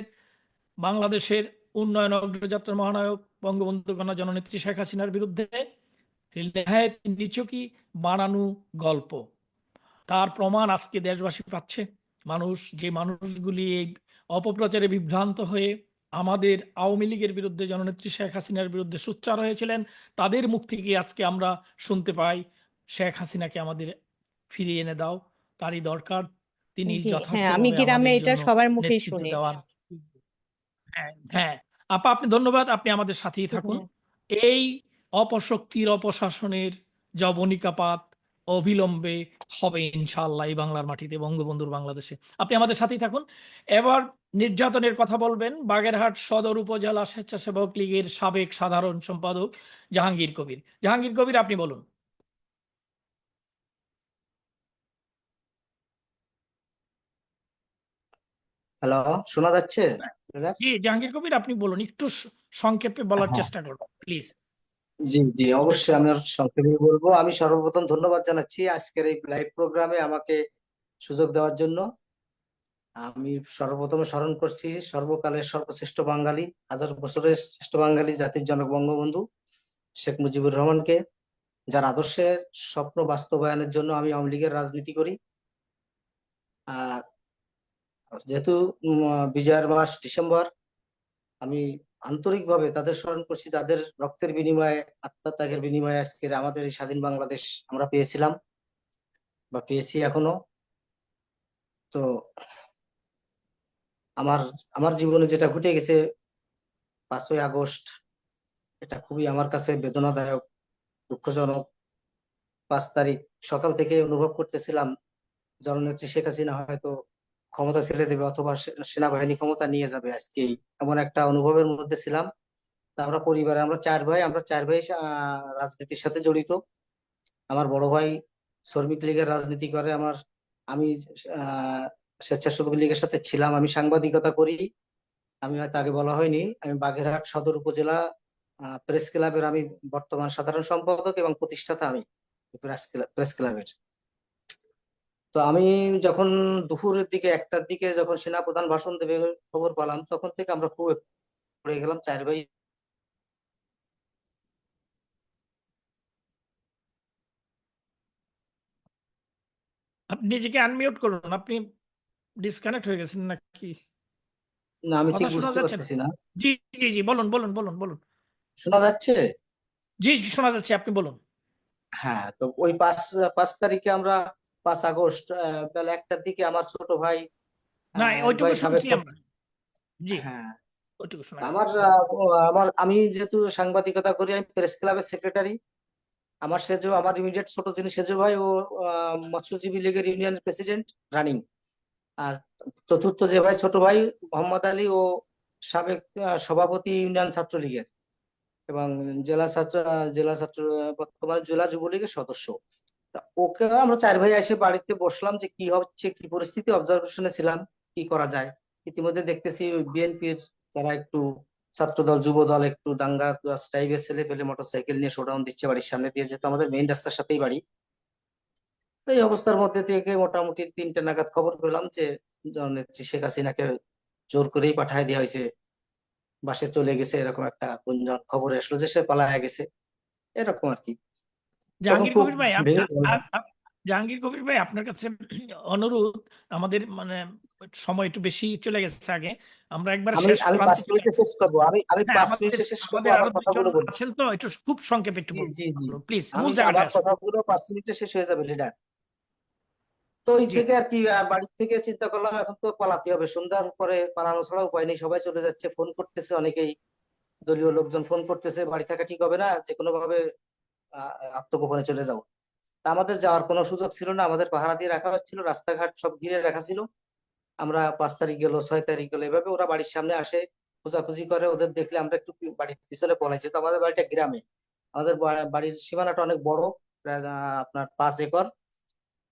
বাংলাদেশের উন্নয়ন অগ্রযাত্রার মহানায়ক বঙ্গবন্ধু কন্যা জননেত্রী শেখ হাসিনার বিরুদ্ধে, নেহায়েত নিছকই বানানো গল্প, তার প্রমাণ আজকে দেশবাসী পাচ্ছে। যে মানুষগুলি এই অপপ্রচারে বিভ্রান্ত হয়ে আমাদের আওয়ামী লীগের বিরুদ্ধে, জননেত্রী শেখ হাসিনার বিরুদ্ধে সোচ্চার হয়েছিলেন, তাদের মুখ থেকে আজকে আমরা শুনতে পাই, শেখ হাসিনাকে আমাদের ফিরিয়ে এনে দাও, তারই দরকার, তিনি জি হ্যাঁ, আমি যথার্থভাবে গ্রামে আমাদের এটা জন্য সবার মুখেই নেতৃত্ব শুনি। দেওয়ার। হ্যাঁ, হ্যাঁ, আপা আপনি ধন্যবাদ, আপনি আমাদের সাথেই জি থাকুন। ভাইয়া। এই অপশক্তির, অপশাসনের যবনিকাপাত অবিলম্বে হবে ইনশাআল্লাহ এই বাংলার মাটিতে, বঙ্গবন্ধুর বাংলাদেশে। আপনি আমাদের সাথেই থাকুন। এবার নির্যাতনের কথা বলবেন বাগেরহাট সদর উপজেলা স্বেচ্ছাসেবক লীগের সাবেক সাধারণ সম্পাদক জাহাঙ্গীর কবির। জাহাঙ্গীর কবির, আপনি বলুন। হ্যালো, শোনা যাচ্ছে দাদা? জি জাহাঙ্গীর কবির, আপনি বলুন, একটু সংক্ষেপে বলার হ্যাঁ, চেষ্টা করুন প্লিজ। জি জি, ওদের অবশ্যই আমি সময়। আর সংক্ষেপে বলবো। আমি সর্বপ্রথম ধন্যবাদ জানাচ্ছি আজকের এই লাইভ প্রোগ্রামে আমাকে সুযোগ দেওয়ার জন্য। আমি সর্বপ্রথম স্মরণ করছি সর্বকালের সর্বশ্রেষ্ঠ বাঙালি, হাজার বছরের শ্রেষ্ঠ বাঙালি, জাতির জনক বঙ্গবন্ধু শেখ মুজিবুর রহমানকে, যার আদর্শের স্বপ্ন বাস্তবায়নের জন্য আমি আওয়ামী লীগের রাজনীতি করি। আর যেহেতু বিজয়ের মাস ডিসেম্বর, আমি আন্তরিকভাবে তাদের স্মরণ করছি, তাদের রক্তের বিনিময়ে, আত্মত্যাগের বিনিময়ে আজকের আমাদের এই স্বাধীন বাংলাদেশ আমরা পেয়েছিলাম বা পেয়েছি এখনো। তো আমার আমার জীবনে যেটা ঘটে গেছে 5ই আগস্ট, এটা খুবই আমার কাছে বেদনাদায়ক, দুঃখজনক। 5 তারিখ সকাল থেকে অনুভব করতেছিলাম জননেত্রী শেখ হাসিনা হয়তো ক্ষমতা ছেড়ে দেবে, অথবা সেনাবাহিনী ক্ষমতা নিয়ে যাবে আজকেই, এমন একটা অনুভবের মধ্যে ছিলাম। তা আমরা পরিবারে আমরা 4 ভাই, রাজনীতির সাথে জড়িত। আমার বড় ভাই শ্রমিক লীগের রাজনীতি করে। আমি আহ স্বেচ্ছাসেবক লীগের সাথে ছিলাম। আমি সাংবাদিকতা করি। আমি হয়তো আগে বলা হয়নি, আমি বাগেরহাট সদর উপজেলা প্রেস ক্লাবের আমি বর্তমান সাধারণ সম্পাদক এবং প্রতিষ্ঠাতা আমি প্রেস ক্লাবের। তো আমি যখন দুপুরের দিকে 1টার দিকে যখন সেনাপ্রধান ভাষণ দেবে খবর পেলাম, তখন থেকে আমরা খুব পড়ে গেলাম 4 ভাই। আপনি নিজেকে আনমিউট করুন, আপনি ডিসকানেক্ট হয়ে গেছেন নাকি? না, আমি কথা ঠিক শোনা বুঝতে যাচ্ছে না? পারতেছি না। জি জি জি, বলুন বলুন বলুন বলুন। শোনা যাচ্ছে? জি শোনা যাচ্ছে, আপনি বলুন। হ্যাঁ, তো ওই 5 তারিখে আমরা 5 আগস্ট বেলা 1টার দিকে আমার ছোট ভাই, না, এক ভাই ওইটুকু সাবেক শুনছি আমরা। জি, হ্যাঁ, ওইটুকু শোনা গেছে। আমার আমি যেহেতু সাংবাদিকতা করি, আমি প্রেস ক্লাবের সেক্রেটারি। আমার ইমিডিয়েট ছোট যিনি সেজু ভাই, ও মৎস্যজীবী লীগের ইউনিয়নের প্রেসিডেন্ট রানিং। আর চতুর্থ যে ভাই, ছোট ভাই মোহাম্মদ আলী, ও সাবেক সভাপতি ইউনিয়ন ছাত্রলীগের এবং জেলা ছাত্র বর্তমানে জেলা যুবলীগের সদস্য। তা ওকে আমরা 4 ভাই এসে বাড়িতে বসলাম যে কি হচ্ছে, কি পরিস্থিতি, অবজারভেশনে ছিলাম কি করা যায়। ইতিমধ্যে দেখতেছি বিএনপির যারা একটু ছাত্রদল যুবদল একটু দাঙ্গা টাইপের ছেলে পেলে মোটরসাইকেল নিয়ে শোডাউন দিচ্ছে বাড়ির সামনে দিয়ে, যেহেতু আমাদের মেইন রাস্তার সাথেই বাড়ি। তো এই অবস্থার মধ্যে থেকে মোটামুটি 3টে নাগাদ খবর পেলাম যে জননেত্রী শেখ হাসিনাকে জোর করেই পাঠায় দেওয়া হয়েছে, বাসে চলে গেছে, এরকম একটা গুঞ্জন খবর আসলো যে সে পালায় গেছে, এরকম আর কি। তখন জাহাঙ্গীর খুব কবির ভাই, ভেঙে পড়লাম। জাহাঙ্গীর কবির ভাই, আপনার কাছে অনুরোধ, আমাদের মানে সময় একটু বেশি চলে গেছে আগে, আমরা একবার আমি শেষ আমি প্রান্তে 5 চলে মিনিটে শেষ করবো। আমি হ্যাঁ, 5 মিনিটে শেষ করবো, আমাদের আমার আরো দুইজন কথাগুলো বলি। আছেন, তো একটু খুব সংক্ষেপে একটু জি জি জি, বলুন প্লিজ, মূল আমি জায়গাটা আমার আসুন। কথাগুলো 5 মিনিটে শেষ হয়ে যাবে লিডার। তো ওই জি থেকে আর কি বাড়ি থেকে চিন্তা করলাম এখন তো পালাতে হবে, সন্ধ্যার পরে পালানো ছাড়া উপায় নেই। সবাই চলে যাচ্ছে, ফোন করতেছে অনেকেই, দলীয় লোকজন ফোন করতেছে বাড়ি থাকা ঠিক হবে না, যে কোনো ভাবে আত্মগোপনে চলে যাও। তা আমাদের যাওয়ার কোনো সুযোগ ছিল না, আমাদের পাহারা দিয়ে রাখা হচ্ছিল, রাস্তাঘাট সব ঘিরে রাখা ছিল। আমরা 5 তারিখ গেল, 6 তারিখ গেল, এভাবে ওরা বাড়ির সামনে আসে, খোঁজাখুঁজি করে, ওদের দেখলে আমরা একটু বাড়ির পিছনে পলাইছি। তো আমাদের বাড়িটা গ্রামে, আমাদের বাড়ির সীমানাটা অনেক বড়, প্রায় আপনার 5 একর,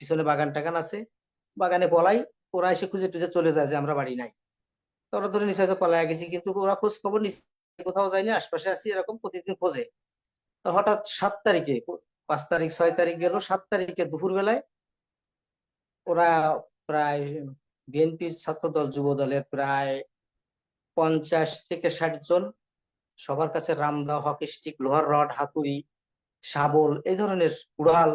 পিছনে বাগান টাগান আছে। বাগানে পলাই, ওরা এসে খুঁজে টুজে চলে যায় যে আমরা বাড়ি নাই। তো ওরা ধরে নিশ্চয় হয়তো পলায় গেছি, কিন্তু ওরা খোঁজ খবর নিচ্ছে কোথাও যায়নি, আশপাশে আছি, এরকম প্রতিদিন খোঁজে। তো হঠাৎ 7 তারিখে, 5 তারিখ 6 তারিখ গেল, 7 তারিখে দুপুর বেলায় ওরা প্রায় বিএনপির ছাত্রদল যুব দলের প্রায় 50 থেকে 60 জন, সবার কাছে রামদা, হকি স্টিক, লোহার রড, হাতুড়ি, শাবল, এই ধরনের কুড়াল,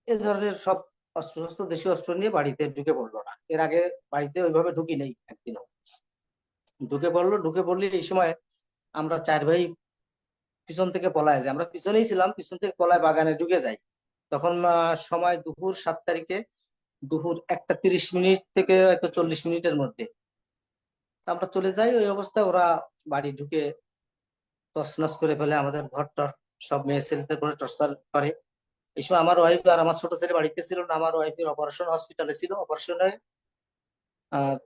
এই ধরনের সব অস্ত্র শস্ত্র, দেশীয় অস্ত্র নিয়ে বাড়িতে ঢুকে পড়লো। না, এর আগে বাড়িতে ওইভাবে ঢুকি নেই একদিনও। ঢুকে পড়লে এই সময় আমরা 4 ভাই পিছন থেকে পলায় যাই, আমরা পিছনেই ছিলাম, পিছন থেকে পলায় বাগানে ঢুকে যাই। তখন সময় দুপুর 7 তারিখে দুপুর 1টা 30 মিনিট থেকে হয়তো 40 মিনিটের মধ্যে। তা আমরা চলে যাই, ওই অবস্থায় ওরা বাড়ি ঢুকে তছনছ করে ফেলে, আমাদের ঘর টর সব মেয়ে ছেলেদের করে টর্চার করে। এই সময় আমার ওয়াইফ আর আমার ছোট ছেলে বাড়িতে ছিল না, আমার ওয়াইফের অপারেশন হসপিটালে ছিল, অপারেশনে।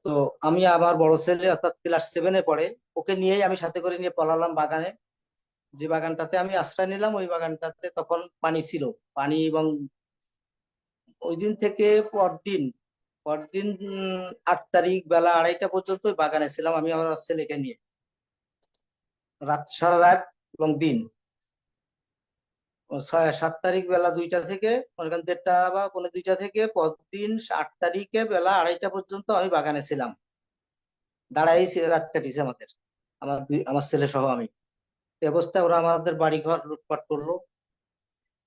তো আমি আমার বড় ছেলে অর্থাৎ ক্লাস 7-এ পড়ে, ওকে নিয়েই আমি সাথে করে নিয়ে পলালাম বাগানে। যে বাগানটাতে আমি আশ্রয় নিলাম, ওই বাগানটাতে তখন পানি ছিল, পানি। এবং ওই দিন থেকে পরদিন 8 তারিখ বেলা 2:30 পর্যন্ত ওই বাগানে ছিলাম আমি আমার ছেলেকে নিয়ে, সারা রাত এবং দিন। 7 তারিখ বেলা 2টা থেকে, মনে করেন 1:30 বা 1:45 থেকে পরদিন 8 তারিখে বেলা 2:30 পর্যন্ত আমি বাগানে ছিলাম, দাঁড়াই রাত কাটিয়েছে আমাদের, আমার ছেলে সহ আমি। এই অবস্থায় ওরা আমাদের বাড়ি ঘর লুটপাট করলো।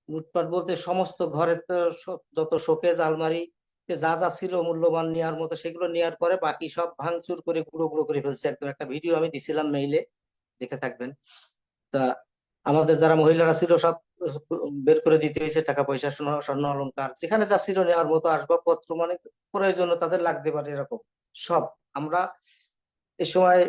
লুটপাট বলতে সমস্ত ঘরের তো যত শোকেস আলমারি যা যা ছিল মূল্যবান নেওয়ার মতো, সেগুলো নেওয়ার পরে বাকি সব ভাঙচুর করে গুঁড়ো গুঁড়ো করে ফেলছে একদম। একটা ভিডিও আমি দিছিলাম মেইলে, দেখে থাকবেন। তা আমাদের যারা মহিলারা ছিল সব বের করে দিতে হয়েছে, টাকা পয়সা, স্বর্ণ অলংকার, যেখানে যা ছিল নেওয়ার মতো আসবাবপত্র, মানে প্রয়োজন তাদের লাগতে পারে এরকম সব। আমরা এ সময়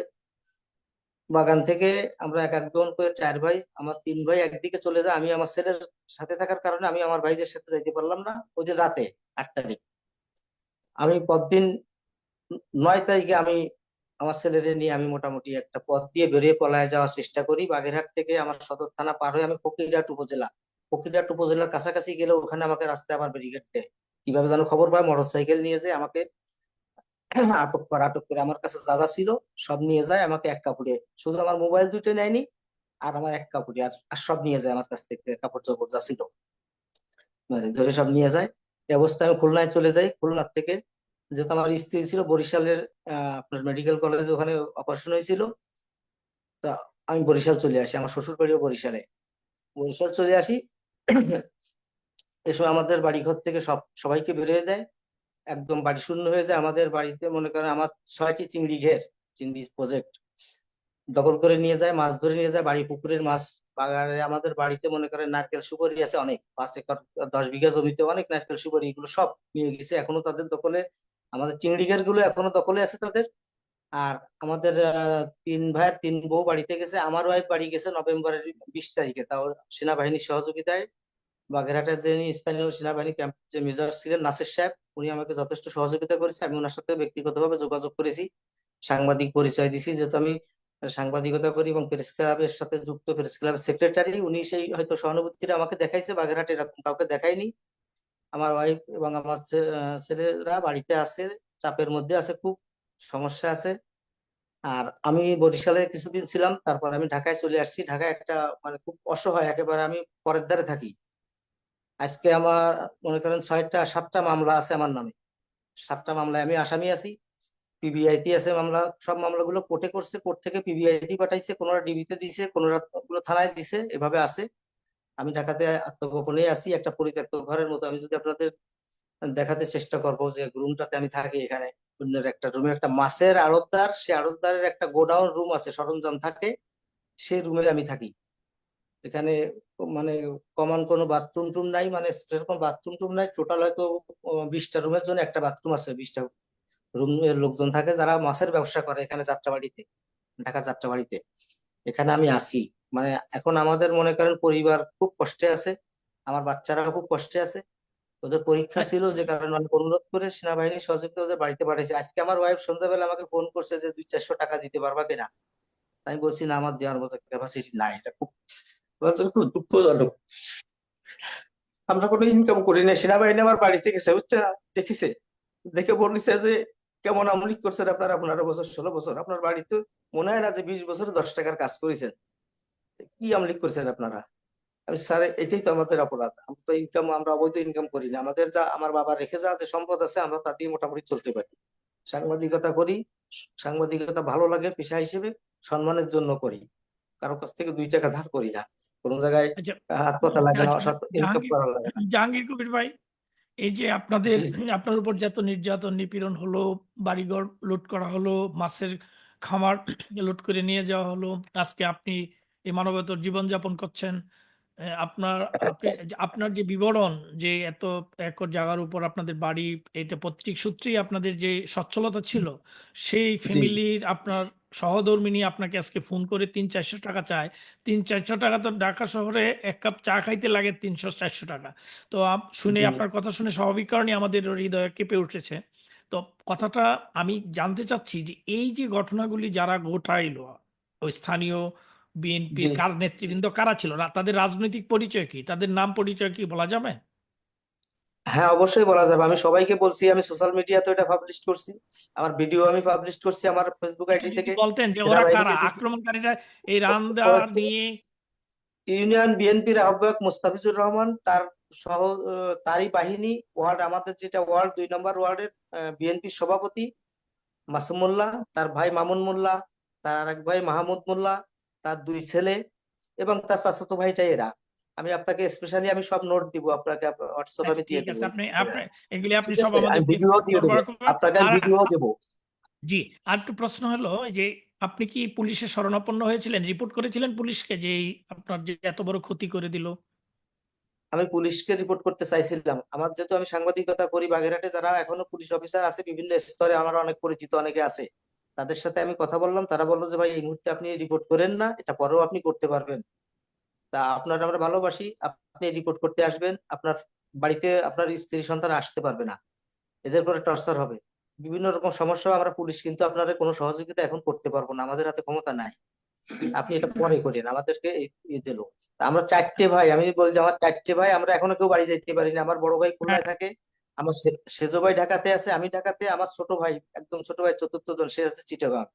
বাগান থেকে আমরা এক একজন করে 4 ভাই, আমার 3 ভাই একদিকে চলে যায়। আমি আমার ছেলের সাথে থাকার কারণে আমি আমার ভাইদের সাথে যাইতে পারলাম না ওই দিন রাতে 8 তারিখ। আমি পরদিন 9 তারিখে আমি আমার ছেলেরে নিয়ে আমি মোটামুটি একটা পথ দিয়ে বেরিয়ে পলায় যাওয়ার চেষ্টা করি। বাগেরহাট থেকে আমার সদর থানা পার হয়ে আমি ফকিরহাট উপজেলার কাছাকাছি গেলে ওখানে আমাকে রাস্তায় আবার ব্যারিকেড দেয়। কিভাবে যেন খবর পায়, মোটরসাইকেল নিয়ে যায় আমাকে আটক করে আমার কাছে যা যা ছিল সব নিয়ে যায়, আমাকে এক কাপড়ে, শুধু আমার মোবাইল দুটো নেয়নি, আর আমার এক কাপড়ে আর সব নিয়ে যায় আমার কাছ থেকে, কাপড় চোপড় যা ছিল মানে ধরে সব নিয়ে যায়। এই অবস্থায় আমি খুলনায় চলে যাই। খুলনার থেকে, যেহেতু আমার স্ত্রী ছিল বরিশালের আপনার মেডিকেল কলেজে, ওখানে অপারেশন হয়েছিল, তা আমি বরিশাল চলে আসি। আমার শ্বশুর বাড়িও বরিশালে। বরিশাল চলে আসি। এ সময় আমাদের বাড়ি ঘর থেকে সবাইকে বেরিয়ে দেয়, একদম বাড়ি শূন্য হয়ে যায়। আমাদের বাড়িতে মনে করেন আমার 6টি চিংড়ি প্রজেক্ট দখল করে নিয়ে যায়, মাছ ধরে নিয়ে যায়, বাড়ি পুকুরের মাছ। বাগানে আমাদের বাড়িতে মনে করেন নারকেল সুপারি আছে অনেক, 5 একর 10 বিঘা জমিতে অনেক নারকেল সুপারি, এগুলো সব নিয়ে গেছে, এখনো তাদের দখলে। আমাদের চিংড়ি ঘের গুলো এখনো দখলে আছে তাদের। আর আমাদের 3 ভাইয়ের 3 বউ বাড়িতে গেছে। আমার ওয়াইফ বাড়ি গেছে নভেম্বরের 20 তারিখে, তাও সেনাবাহিনীর সহযোগিতায়। বাগেরহাটের যিনি স্থানীয় সেনাবাহিনী ক্যাম্প যে মেজর ছিলেন নাসির সাহেব, উনি আমাকে যথেষ্ট সহযোগিতা করেছে। আমি ওনার সাথে ব্যক্তিগতভাবে যোগাযোগ করেছি, সাংবাদিক পরিচয় দিছি, যেহেতু আমি সাংবাদিকতা করি এবং প্রেস ক্লাবের সাথে যুক্ত, প্রেস ক্লাবের সেক্রেটারি। উনি সেই হয়তো সহানুভূতিটা আমাকে দেখাইছে, বাগেরহাটে এরকম কাউকে দেখায়নি। আমার ওয়াইফ এবং আমার ছেলেরা বাড়িতে আছে, চাপের মধ্যে আছে, খুব সমস্যা আছে। আর আমি বরিশালে কিছুদিন ছিলাম, তারপর আমি ঢাকায় চলে আসছি। ঢাকায় একটা মানে খুব অসহায়, একেবারে আমি পরের ধারে থাকি। আজকে আমার মনে করেন 7টা মামলা আছে আমার নামে। 7টা মামলায় আমি আসামি আছি, পিবিআইতে আছে মামলা। সব মামলাগুলো কোর্টে করছে, কোর্ট থেকে পিবিআইতে পাঠাইছে, কোনোটা ডিবিতে দিছে, কোনোটা থানায় দিছে, এভাবে আছে। আমি ঢাকাতে আত্মগোপনে আছি, একটা পরিত্যক্ত ঘরের মতো। আমি যদি আপনাদের দেখাতে চেষ্টা করবো যে রুমটাতে আমি থাকি, এখানে অন্যের একটা রুমে একটা মাছের আড়তদার, সে আড়তদারের একটা গোডাউন রুম আছে, সরঞ্জাম থাকে, সেই রুমে আমি থাকি। এখানে মানে কমন কোনো বাথরুম টুম নাই, মানে সেরকম বাথরুম টুম নাই। টোটাল হয়তো 20টা রুমের জন্য একটা বাথরুম আছে। 20টা রুমের লোকজন থাকে যারা মাছের ব্যবসা করে এখানে যাত্রাবাড়িতে, ঢাকা যাত্রাবাড়িতে। এখানে আমি আসি, মানে এখন আমাদের মনে করেন পরিবার খুব কষ্টে আছে, আমার বাচ্চারাও খুব কষ্টে আছে। ওদের পরীক্ষা ছিল, যে কারণে অনেক অনুরোধ করে সেনাবাহিনীর সহযোগিতা ওদের বাড়িতে পাঠিয়েছে। আজকে আমার ওয়াইফ সন্ধ্যাবেলা আমাকে ফোন করছে যে 200-400 টাকা দিতে পারবা কিনা। আমি বলছি না, আমার দেওয়ার মতো ক্যাপাসিটি নাই। এটা খুব খুব দুঃখজনক। আমরা কোনো ইনকাম করি না, সেনাবাহিনী আমার বাড়িতে গেছে, বুঝছে, দেখিছে, দেখে বলিছে যে কেমন আমলিক করছেন আপনারা 15 বছর 16 বছর, আপনার বাড়িতে মনে হয় না যে 20 বছর 10 টাকার কাজ করেছেন, কি আমলিক করছেন আপনারা। আমি স্যার, এটাই তো আমাদের অপরাধ, আমরা তো ইনকাম, আমরা অবৈধ ইনকাম করি না। আমাদের যা আমার বাবা রেখে যাওয়া যে সম্পদ আছে, আমরা তা দিয়ে মোটামুটি চলতে পারি। সাংবাদিকতা করি, সাংবাদিকতা ভালো লাগে পেশা হিসেবে, সম্মানের জন্য করি, কারো কাছ থেকে 2 টাকা ধার করি না, কোনো জায়গায় আচ্ছা হাত পাতা লাগে না, আচ্ছা, অসৎ ইনকাম জাহাঙ্গীর করা লাগে না। জাহাঙ্গীর কবির ভাই, এই যে জি জি আপনার উপর যত নির্যাতন নিপীড়ন হলো, বাড়িঘর লুট করা হলো, মাছের খামার লুট করে নিয়ে যাওয়া হলো, আজকে আপনি এই মানবতার জীবনযাপন করছেন। আপনার যে বিবরণ, যে এত একর জায়গার উপর আপনাদের বাড়ি, এটা পৈতৃক সূত্রেই আপনাদের যে সচ্ছলতা ছিল, সেই জি ফ্যামিলির আপনার সহধর্মিণী আপনাকে আজকে ফোন করে 300-400 টাকা চায়। 300-400 টাকা তো ঢাকা শহরে এক কাপ চা খাইতে লাগে 300-400 টাকা। তো শুনে, জি আপনার কথা শুনে স্বাভাবিক কারণে আমাদের হৃদয় কেঁপে উঠেছে। তো কথাটা আমি জানতে চাচ্ছি যে এই যে ঘটনাগুলি যারা ঘটাইলো, ওই স্থানীয় জি। বিএনপির নেতৃবৃন্দ কারা ছিল, তাদের রাজনৈতিক পরিচয় কি, তাদের নাম পরিচয় কি বলা যাবে? হ্যাঁ, অবশ্যই বলা যাবে। আমি সবাইকে বলছি, আমি সোশ্যাল মিডিয়াতে এটা পাবলিশ করছি, আমার ভিডিও আমি পাবলিশ করছি আমার ফেসবুক একটু আইডি যদি থেকে। বলতেন যে ওরা কারা সেনাবাহিনীকে দিছি। আক্রমণকারীরা, এই রান্দা ওরা হচ্ছে নিয়ে। ইউনিয়ন বিএনপির আহ্বায়ক মোস্তাফিজুর রহমান, তার সহ তারই বাহিনী, ওয়ার্ড, আমাদের যেটা ওয়ার্ড 2 নম্বর ওয়ার্ডের বিএনপির সভাপতি মাসুম মোল্লা, তার ভাই মামুন মোল্লা, তার আরেক ভাই মাহমুদ মোল্লা, তার 2 ছেলে এবং তার চাচাতো ভাইটাই এরা। আমি আপনাকে স্পেশালি আমি সব নোট দিব, আপনাকে হোয়াটসঅ্যাপ আচ্ছা আমি দিয়ে ঠিক দেবো। আছে, আপনি এগুলি আপনি ঠিক সব আছে, আমি আমাদেরকে ভিডিও দিয়ে দেবো, সরবরাহ করবেন। আপনাকে আমি আর ভিডিও দেবো। জি, আর একটু প্রশ্ন হলো যে আপনি কি পুলিশের শরণাপন্ন হয়েছিলেন, রিপোর্ট করেছিলেন পুলিশকে যে আপনার যে এত বড় ক্ষতি করে দিল? আমি পুলিশকে রিপোর্ট করতে চাইছিলাম। আমার যেহেতু আমি সাংবাদিকতা করি বাগেরহাটে, যারা এখনো পুলিশ অফিসার আছে বিভিন্ন স্তরে, আমার অনেক পরিচিত অনেকে আছে, তাদের সাথে আমি কথা বললাম। তারা বললো যে ভাই এই মুহূর্তে আপনি রিপোর্ট করেন না, এটা পরেও আপনি করতে পারবেন। তা আপনার আমরা ভালোবাসি, আপনি রিপোর্ট করতে আসবেন, আপনার বাড়িতে আপনার স্ত্রী সন্তান আসতে পারবে না, এদের করে টর্চার হবে, বিভিন্ন রকম সমস্যা। আমরা পুলিশ কিন্তু আপনার কোনো সহযোগিতা এখন করতে পারবো না, আমাদের হাতে ক্ষমতা নাই, আপনি এটা পরে করেন, আমাদেরকে দিল। আমরা 4টে ভাই, আমি বলি যে আমার 4টে ভাই, আমরা এখনো কেউ বাড়ি যাইতে পারি না। আমার বড় ভাই খুলনায় থাকে, আমার সেজো ভাই ঢাকাতে আছে, আমি ঢাকাতে, আমার ছোট ভাই, একদম ছোট ভাই, চতুর্থ জন, সে আছে চিটাগাং।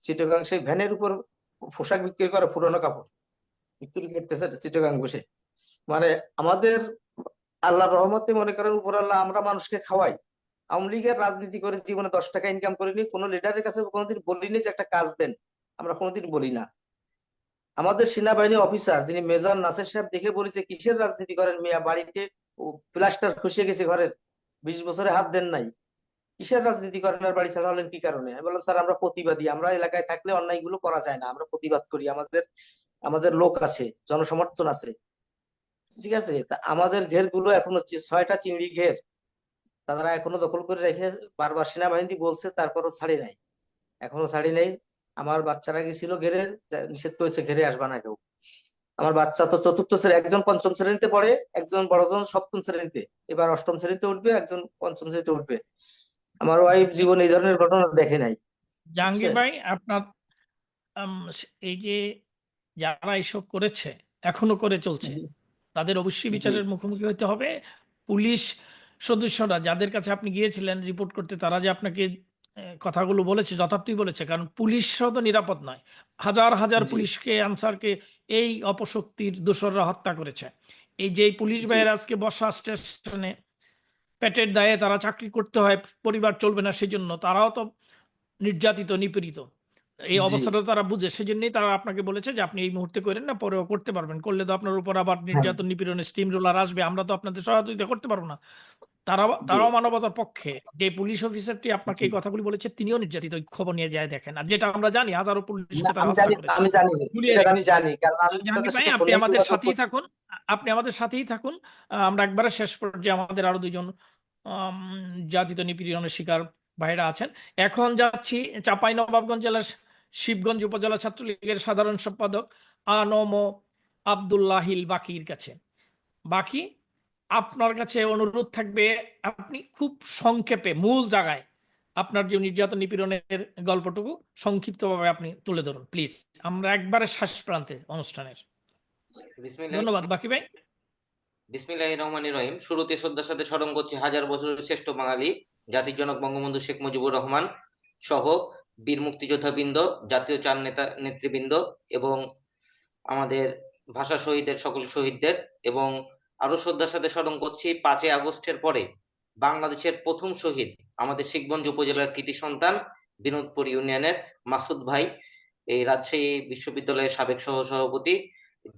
চিটাগাং সেই ভ্যানের উপর পোশাক বিক্রি করে, পুরোনো কাপড় বিক্রি করতেছে চিটাগাং বসে। মানে আমাদের আল্লাহর রহমতে মনে করেন উপর আল্লাহ, আমরা মানুষকে খাওয়াই। আওয়ামী লীগের রাজনীতি করে জীবনে 10 টাকা ইনকাম করিনি, কোনো লিডারের কাছে কোনোদিন বলিনি যে একটা কাজ দেন, আমরা কোনোদিন বলি না। আমাদের সেনাবাহিনী অফিসার যিনি মেজর নাসের সাহেব দেখে বলেছে কিসের রাজনীতি করেন মিয়া, বাড়িতে প্লাস্টার খসে গেছে ঘরের, 20 বছরে হাত দেন নাই, কিসের রাজনীতি করেন আর বাড়ি ছাড়া হলেন কি কারণে? আমি বললাম স্যার আমরা প্রতিবাদী, আমরা এলাকায় থাকলে অন্যায়গুলো করা যায় না, আমরা প্রতিবাদ করি, আমাদের আমাদের লোক আছে, জনসমর্থন আছে, ঠিক আছে। তা আমাদের ঘের গুলো এখন হচ্ছে 6টা চিংড়ি ঘের, তারা এখনো দখল করে রেখে, বারবার সেনাবাহিনী বলছে তারপরও ছাড়ি নাই, এখনো ছাড়ি নাই। আমার বাচ্চারা গেছিল ঘেরে, নিষেধ করেছে ঘেরে আসবা না কেউ। আমার বাচ্চা তো 4র্থ শ্রেণী, একজন 5ম শ্রেণীতে পড়ে, একজন বড়জন 7ম শ্রেণীতে, এবার 8ম শ্রেণীতে উঠবে, একজন 5ম শ্রেণীতে উঠবে। আমার ওয়াইফ জীবনে এই ধরনের ঘটনা দেখে নাই, জাহাঙ্গীর বুঝছেন? ভাই, আপনার এই যে যারা এসব করেছে, এখনো করে চলছে, জি তাদের অবশ্যই জি বিচারের মুখোমুখি হতে হবে। পুলিশ সদস্যরা যাদের কাছে আপনি গিয়েছিলেন রিপোর্ট করতে, তারা যে আপনাকে কথাগুলো বলেছে যথার্থই বলেছে, কারণ পুলিশও তো নিরাপদ নয়। হাজার হাজার জি পুলিশকে, আনসারকে এই অপশক্তির দোসররা হত্যা করেছে। এই যে পুলিশ জি ভাইয়ের আজকে বসা স্টেশনে পেটের দায়ে তারা চাকরি করতে হয়, পরিবার চলবে না সেই জন্য, তারাও তো নির্যাতিত, নিপীড়িত। এই জি অবস্থাটা তারা বুঝে, সেজন্যই তারা আপনাকে বলেছে যে আপনি এই মুহূর্তে করেন না, পরেও করতে পারবেন, করলে তো আপনার উপর আবার হ্যাঁ নির্যাতন নিপীড়নের স্টিম রোলার আসবে, আমরা তো আপনাদের সহযোগিতা করতে পারবো না। জি তারাও মানবতার পক্ষে। যে পুলিশ অফিসারটি আপনাকে জি এই কথাগুলি বলেছে তিনিও নির্যাতিত, ওই খবর নিয়ে যায় দেখেন। আর যেটা আমরা জানি, হাজারো পুলিশকে না, তারা আমি হত্যা জানি, করেছে, আমি জানি, ঝুলিয়ে এটা আমি রেখেছে। জানি, কারণ আমি জাহাঙ্গীর তাদের ভাই, সাথে আপনি ফোনে আমাদের যোগাযোগ সাথেই করছি। থাকুন, আপনি আমাদের সাথেই থাকুন। আমরা একবারে শেষ পর্যায়ে আমাদের আরো দুইজন আম, জাতিত নিপীড়নের শিকার ভাইরা আছেন। এখন যাচ্ছি চাঁপাইনবাবগঞ্জ জেলার শিবগঞ্জ উপজেলা ছাত্রলীগের সাধারণ সম্পাদক আনম আব্দুল্লাহিল বাকির কাছে। বাকি, আপনার কাছে অনুরোধ থাকবে, আপনি খুব সংক্ষেপে মূল জায়গায় আপনার যে নির্যাতন নিপীড়নের গল্পটুকু সংক্ষিপ্তভাবে আপনি তুলে ধরুন প্লিজ। আমরা একবারে শেষ প্রান্তে অনুষ্ঠানের। বিসমিল্লাহ ধন্যবাদ বাকি ভাই। বিসমিল্লাহির রহমানির রহিম। শুরুতে শ্রদ্ধার সাথে স্মরণ করছি হাজার বছরের শ্রেষ্ঠ বাঙালি, জাতির জনক বঙ্গবন্ধু শেখ মুজিবুর রহমান সহ বীর মুক্তিযোদ্ধাবৃন্দ, জাতীয় চার নেতা নেতৃবৃন্দ এবং আমাদের ভাষা শহীদের সকল শহীদদের। এবং আরো শ্রদ্ধার সাথে স্মরণ করছি 5ই আগস্টের পরে বাংলাদেশের প্রথম শহীদ, আমাদের শিবগঞ্জ উপজেলার কৃতি সন্তান বিনোদপুর ইউনিয়নের মাসুদ ভাই, এই রাজশাহী বিশ্ববিদ্যালয়ের সাবেক সহ সভাপতি,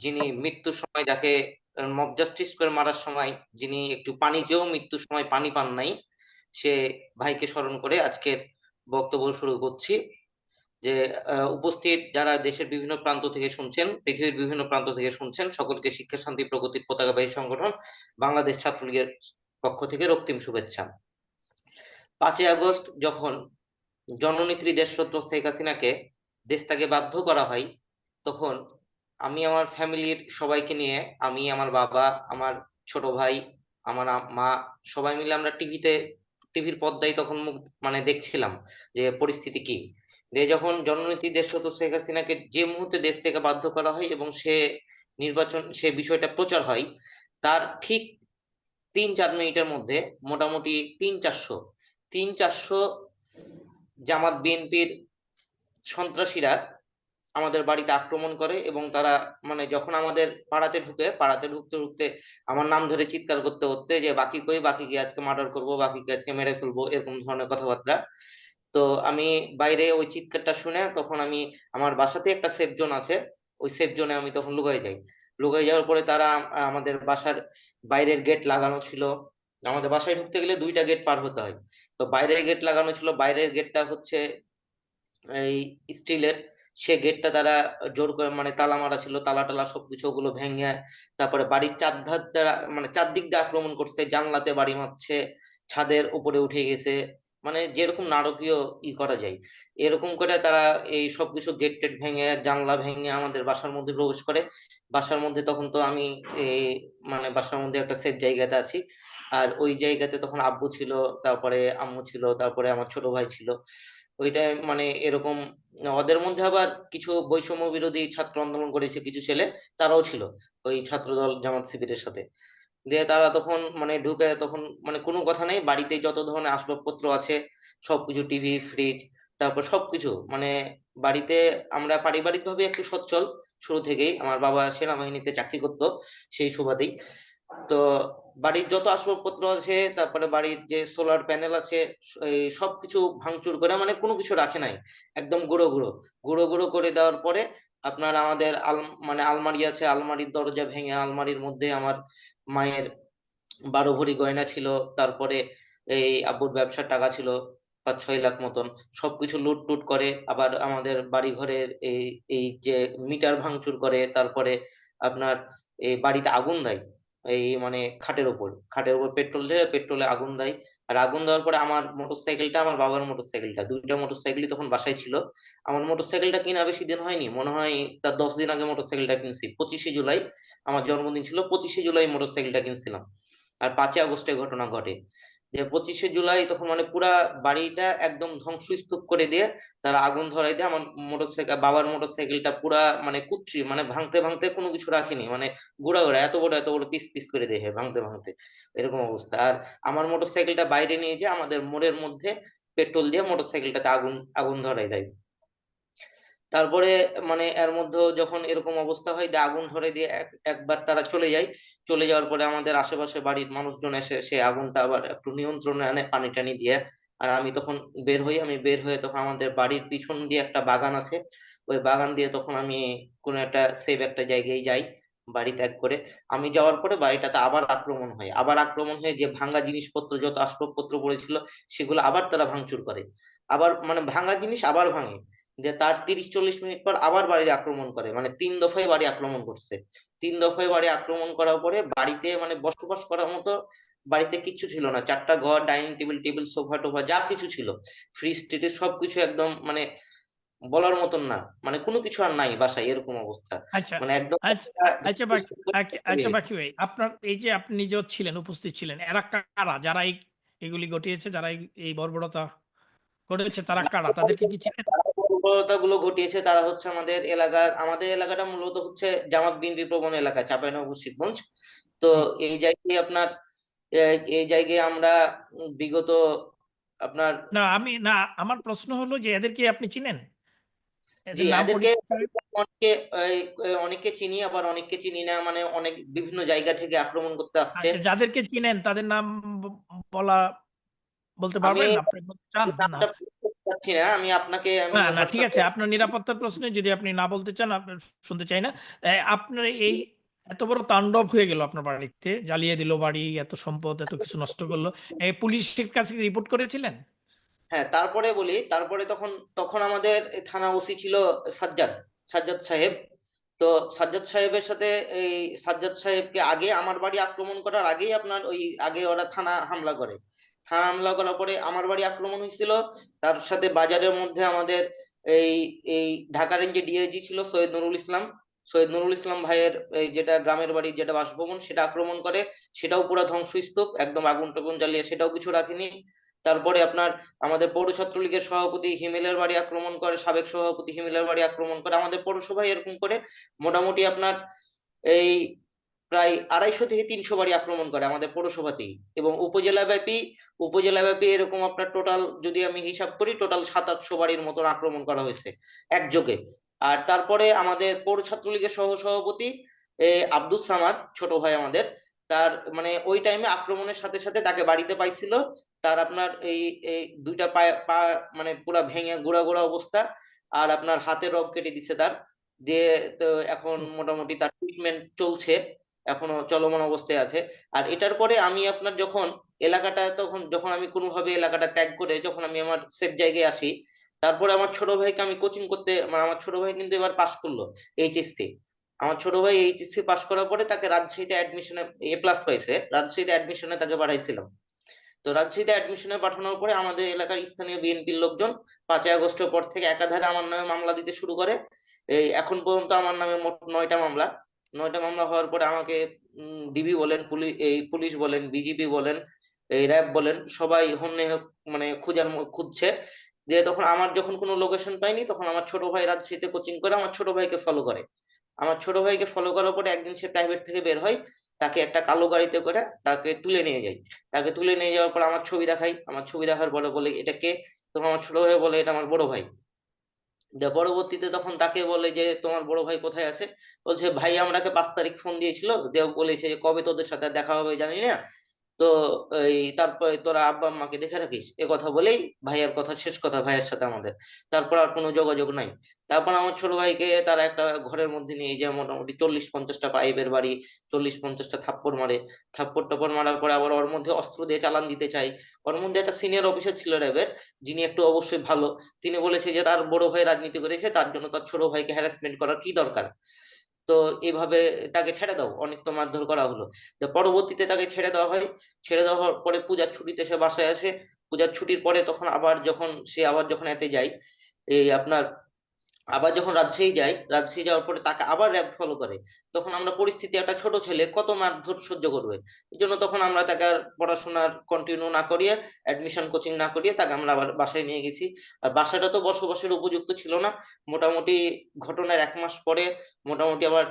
যিনি মৃত্যুর সময়, যাকে মব জাস্টিস করে মারার সময় যিনি একটু পানি চেয়েও মৃত্যুর সময় পানি পান নাই, সে ভাইকে স্মরণ করে আজকের বক্তব্য শুরু করছি। যে উপস্থিত যারা দেশের বিভিন্ন প্রান্ত থেকে শুনছেন, পৃথিবীর বিভিন্ন প্রান্ত থেকে শুনছেন, সকলকে শিক্ষা শান্তি প্রগতির পতাকাবাহী সংগঠন বাংলাদেশ ছাত্রলীগের পক্ষ থেকে রক্তিম শুভেচ্ছা। 5ই আগস্ট যখন জননেত্রী দেশরত্ন শেখ হাসিনাকে দেশ থেকে বাধ্য করা হয়, তখন আমি আমার ফ্যামিলির সবাইকে নিয়ে, আমি, আমার বাবা, আমার ছোট ভাই, আমার মা, সবাই মিলে আমরা টিভির পর্দায় তখন মানে দেখছিলাম যে পরিস্থিতি কি। যখন জননেত্রী দেশরত্ন শেখ হাসিনাকে যে মুহূর্তে দেশ থেকে বাধ্য করা হয় এবং সে বিষয়টা প্রচার হয়, তার ঠিক 3-4 মিনিটের মধ্যে মোটামুটি 300-400 জামাত বিএনপির সন্ত্রাসীরা আমাদের বাড়িতে আক্রমণ করে। এবং তারা মানে যখন আমাদের পাড়াতে ঢুকতে ঢুকতে আমার নাম ধরে চিৎকার করতে করতে যে বাকি কই, বাকিকে আজকে মার্ডার করবো, বাকিকে আজকে মেরে ফেলবো, এরকম ধরনের কথাবার্তা। তো আমি বাইরে ওই চিৎকারটা শুনে তখন আমি, আমার বাসাতে একটা সেফ জোন আছে, ওই সেফ জোনে আমি তখন লুকিয়ে যাই। লুকিয়ে যাওয়ার পরে তারা আমাদের বাসার বাইরের গেট লাগানো ছিল, আমাদের বাসায় ঢুকতে গেলে 2টা গেট পার হতে হয়। তো বাইরের গেট লাগানো ছিল, বাইরের গেটটা হচ্ছে এই স্টিলের, সে গেটটা তারা জোর করে মানে তালা মারা ছিল, তালা টালা সবকিছু ওগুলো ভেঙে, তারপরে বাড়ির চারধার দ্বারা মানে চারদিক দিয়ে আক্রমণ করছে, জানলাতে বাড়ি মারছে, ছাদের উপরে উঠে গেছে, মানে যেরকম নারকীয় করা যায় এরকম করে তারা এই সবকিছু গেট টেট ভেঙে জানলা ভেঙে আমাদের বাসার মধ্যে প্রবেশ করে। বাসার মধ্যে তখন তো আমি এই মানে বাসার মধ্যে একটা সেফ জায়গাতে আছি, আর ওই জায়গাতে তখন আব্বু ছিল, তারপরে আম্মু ছিল, তারপরে আমার ছোট ভাই ছিল। ওইটা মানে এরকম ওদের মধ্যে আবার কিছু বৈষম্য বিরোধী ছাত্র আন্দোলন করেছে কিছু ছেলে, তারাও ছিল ওই ছাত্রদল জামাত শিবিরের সাথে। দিয়ে তারা তখন মানে ঢুকে, তখন মানে কোনো কথা নেই, বাড়িতে যত ধরনের আসবাবপত্র আছে সবকিছু, টিভি, ফ্রিজ, তারপর সবকিছু মানে বাড়িতে, আমরা পারিবারিক ভাবে একটু সচ্ছল, শুরু থেকেই আমার বাবা সেনাবাহিনীতে চাকরি করতো সেই সুবাদেই। তো বাড়ির যত আসবাবপত্র আছে, তারপরে বাড়ির যে সোলার প্যানেল আছে, এই সবকিছু ভাঙচুর করে, মানে কোনো কিছু রাখে নাই, একদম গুঁড়ো গুঁড়ো গুঁড়ো গুঁড়ো করে দেওয়ার পরে আপনার আমাদের মানে আলমারি আছে, আলমারির দরজা ভেঙে আলমারির মধ্যে আমার মায়ের 12 ভরি গয়না ছিল, তারপরে এই আব্বুর ব্যবসার টাকা ছিল 5-6 লাখ মতন, সবকিছু লুট টুট করে। আবার আমাদের বাড়ি ঘরের এই এই যে মিটার ভাঙচুর করে, তারপরে আপনার এই বাড়িতে আগুন দেয়, এই মানে খাটের উপর পেট্রোল ঢেলে পেট্রোলে আগুন দেয়। আর আগুন দেওয়ার পরে আমার মোটরসাইকেলটা, আমার বাবার মোটরসাইকেলটা, দুইটা মোটরসাইকেলই তখন বাসায় ছিল। আমার মোটরসাইকেলটা কিনা বেশি দিন হয়নি, মনে হয় তার 10 দিন আগে মোটরসাইকেলটা কিনছি, 25শে জুলাই আমার জন্মদিন ছিল, 25শে জুলাই মোটরসাইকেলটা কিনছিলাম। আর 5ই আগস্টে ঘটনা ঘটে, যে 25শে জুলাই তখন মানে পুরা বাড়িটা একদম ধ্বংসস্তূপ করে দিয়ে তারা আগুন ধরাই দিয়ে আমার বাবার মোটরসাইকেলটা পুরা মানে কুচ্ছি, মানে ভাঙতে ভাঙতে কোনো কিছু রাখেনি, মানে গুড়া গুড়া এত বড় পিস পিস করে দিয়ে ভাঙতে ভাঙতে এরকম অবস্থা। আর আমার মোটরসাইকেলটা বাইরে নিয়ে যে আমাদের মোড়ের মধ্যে পেট্রোল দিয়ে মোটরসাইকেলটাতে আগুন আগুন ধরাই দেয়। তারপরে মানে এর মধ্যে যখন এরকম অবস্থা হয়, দিয়ে আগুন ধরে দিয়ে একবার তারা চলে যায়। চলে যাওয়ার পরে আমাদের আশেপাশে বাড়ির মানুষজন এসে সে আগুনটা আবার একটু নিয়ন্ত্রণে আনে পানি টানি দিয়ে। আর আমি তখন বের হয়ে তখন আমাদের বাড়ির পিছন দিয়ে একটা বাগান আছে, ওই বাগান দিয়ে তখন আমি কোনো একটা সেফ একটা জায়গায় যাই বাড়ি ত্যাগ করে। আমি যাওয়ার পরে বাড়িটাতে আবার আক্রমণ হয়ে যে ভাঙা জিনিসপত্র যত আসবাবপত্র পড়েছিল সেগুলো আবার তারা ভাঙচুর করে, আবার মানে ভাঙা জিনিস আবার ভাঙে। যে তার 30-40 মিনিট পর আবার বাড়ি আক্রমণ করে, মানে 3 দফায় বাড়ি আক্রমণ করছে। 3 দফায় বাড়ি আক্রমণ করার পরে বাড়িতে মানে বসবাস করার মতো বাড়িতে কিচ্ছু ছিল না, 4টা ঘর, ডাইনিং টেবিল, সোফা টোফা যা কিছু ছিল, ফ্রিজ ট্রিজ সবকিছু একদম মানে বলার মতন না, মানে কোনো কিছু আর নাই বাসায়, এরকম অবস্থা, আচ্ছা মানে একদম আচ্ছা আচ্ছা আচ্ছা বাকি ভাই, আপনার এই যে আপনি নিজেও ছিলেন, উপস্থিত ছিলেন, এরা কারা যারা এগুলি ঘটিয়েছে, যারা এই বর্বরতা করেছে, তারা কারা, তাদেরকে কি চিনেন? বর্বরতা গুলো ঘটিয়েছে তারা হচ্ছে আমাদের এলাকাটা মূলত হচ্ছে জামাত বিনতি প্রবণ এলাকা, চাঁপাইনবাবগঞ্জ, শিবগঞ্জ। তো জি। এই জায়গায় আপনার এই জায়গায় আমরা বিগত আপনার না, আমার প্রশ্ন হলো যে এদেরকে আপনি চিনেন, জি এদের নাম এদেরকে পরিচয়? অনেকে অনেককে চিনি, আবার অনেককে চিনি না, মানে অনেক বিভিন্ন জায়গা থেকে আক্রমণ করতে আসছে। আচ্ছা, যাদেরকে চিনেন তাদের নাম বলতে আমি পারবেন? আপনি বলতে চান? না, নামটা বলতে চাচ্ছি না, আমি আপনাকে আমি না, ঠিক আছে, হোয়াটসঅ্যাপে। আপনার নিরাপত্তার প্রশ্নে যদি আপনি না বলতে চান, আপনার শুনতে চাই না। আপনার এই এত বড় তাণ্ডব হয়ে গেল আপনার বাড়িতে, জ্বালিয়ে দিল বাড়ি, এত সম্পদ, এত কিছু নষ্ট করলো, এই পুলিশের কাছে রিপোর্ট করেছিলেন? হ্যাঁ, তারপরে বলি, তারপরে তখন তখন আমাদের থানা ওসি ছিল সাজ্জাদ সাজ্জাদ সাহেব। তো সাজ্জাদ সাহেবের সাথে এই সাজ্জাদ সাহেবকে আগে আমার বাড়ি আক্রমণ করার আগেই আপনার ওই আগে ওরা থানা হামলা করে। থানা হামলা করার পরে আমার বাড়ি আক্রমণ হয়েছিল। তার সাথে বাজারের মধ্যে আমাদের এই এই ঢাকা রেঞ্জে ডিআইজি ছিল সৈয়দ নুরুল ইসলাম ভাইয়ের এই যেটা গ্রামের বাড়ি, যেটা বাসভবন, সেটা আক্রমণ করে। সেটাও পুরো ধ্বংসস্তূপ, একদম আগুন টাগুন জ্বালিয়ে সেটাও কিছু রাখেনি। তারপরে আপনার আমাদের পৌর ছাত্রলীগের সভাপতি হিমেলের বাড়ি আক্রমণ করে, সাবেক সভাপতি হিমেলের বাড়ি আক্রমণ করে, আমাদের পৌরসভায় এরকম করে মোটামুটি আপনার এই প্রায় 250 থেকে 300 বাড়ি আক্রমণ করে আমাদের পৌরসভাতেই। এবং উপজেলা ব্যাপী এরকম আপনার টোটাল যদি আমি হিসাব করি, টোটাল 700-800 বাড়ির মতন আক্রমণ করা হয়েছে একযোগে। আর তারপরে আমাদের পৌর ছাত্রলীগের সহ সভাপতি আব্দুস সামাদ, ছোট ভাই আমাদের, তার মানে ওই টাইমে আক্রমণের সাথে সাথে তাকে বাড়িতে পাইছিল। তার আপনার এই এই দুইটা পা মানে পুরা ভেঙে গুঁড়া গুঁড়া অবস্থা, আর আপনার হাতে রগ কেটে দিছে তার দিয়ে। তো এখন মোটামুটি তার ট্রিটমেন্ট চলছে, এখনো চলমান অবস্থায় আছে। আর এটার পরে আমি আপনার যখন যখন আমি কোনোভাবে এলাকাটা ত্যাগ করে যখন আমি আমার সেফ জায়গায় আসি, তারপরে আমার ছোট ভাইকে আমি কোচিং করতে, মানে আমার ছোট ভাই কিন্তু এবার পাশ করলো এইচএসসি। আমার ছোট ভাই এইচএসসি পাশ করার পরে তাকে রাজশাহীতে অ্যাডমিশনে A+ পাইছে, রাজশাহীতে অ্যাডমিশনে তাকে পাঠাইছিলাম। তো রাজশাহীতে অ্যাডমিশনে পাঠানোর পরে আমাদের এলাকার স্থানীয় বিএনপির লোকজন 5ই আগস্টের পর থেকে একাধারে আমার নামে মামলা দিতে শুরু করে। এই এখন পর্যন্ত আমার নামে মোট 9টা মামলা। 9টা মামলা হওয়ার পরে আমাকে ডিবি বলেন, পুলিশ বলেন, বিজিবি বলেন, এই র্যাব বলেন, সবাই হন্যে মানে খুঁজছে। দিয়ে তখন আমার যখন কোনো লোকেশন পাইনি, তখন আমার ছোট ভাই রাজশাহীতে কোচিং করে আমার ছোট ভাইকে ফলো করে। আমার ছোট ভাইকে ফলো করার পরে একদিন সে প্রাইভেট থেকে বের হয়, তাকে একটা কালো গাড়িতে করে তাকে তুলে নিয়ে যায়। তাকে তুলে নিয়ে যাওয়ার পর আমার ছবি দেখাই, আমার ছবি দেখার পরে বলে এটা কে? তখন আমার ছোট ভাই বলে এটা আমার বড় ভাই। পরবর্তীতে তখন তাকে বলে যে তোমার বড় ভাই কোথায় আছে? বলছে ভাই আমাকে 5 তারিখ ফোন দিয়েছিল, দেও বলেছে যে কবে তোদের সাথে দেখা হবে জানি না। তো এই তারপরে তোরা আব্বা আম্মাকে দেখে রাখিস, এ কথা বলেই ভাইয়ের কথা, শেষ কথা ভাইয়ের সাথে আমাদের। তারপর আর কোনো যোগাযোগ নাই। তারপর আমার ছোট ভাইকে তারা একটা ঘরের মধ্যে নিয়ে যায়, মোটামুটি 40-50টা পাইপের বাড়ি, 40-50টা থাপ্পড় মারে। থাপ্পড় টাপ্পড় মারার পরে আবার ওর মধ্যে অস্ত্র দিয়ে চালান দিতে চাই। ওর মধ্যে একটা সিনিয়র অফিসার ছিল র্যাবের, যিনি একটু অবশ্যই ভালো। তিনি বলেছে যে তার বড় ভাই রাজনীতি করেছে, তার জন্য তার ছোট ভাইকে হ্যারাসমেন্ট করার কি দরকার। তো এইভাবে তাকে ছেড়ে দাও, অনেক তো মারধর করা হলো। তো পরবর্তীতে তাকে ছেড়ে দেওয়া হয়। ছেড়ে দেওয়ার পরে পূজার ছুটিতে সে বাসায় আসে। পূজার ছুটির পরে তখন আবার যখন এতে যায়, এই আপনার আবার যখন রাজশাহী যায়, রাজশাহী যাওয়ার পরে তাকে আবার র্যাব ফলো করে। তখন আমরা পরিস্থিতি, একটা ছোট ছেলে কত মারধর সহ্য করবে, এই জন্য তখন আমরা তাকে আর পড়াশোনার কন্টিনিউ না করিয়ে, অ্যাডমিশন কোচিং না করিয়ে তাকে আমরা আবার বাসায় নিয়ে গেছি। আর বাসাটা তো বসবাসের উপযুক্ত ছিল না। মোটামুটি ঘটনার 1 মাস পরে মোটামুটি আবার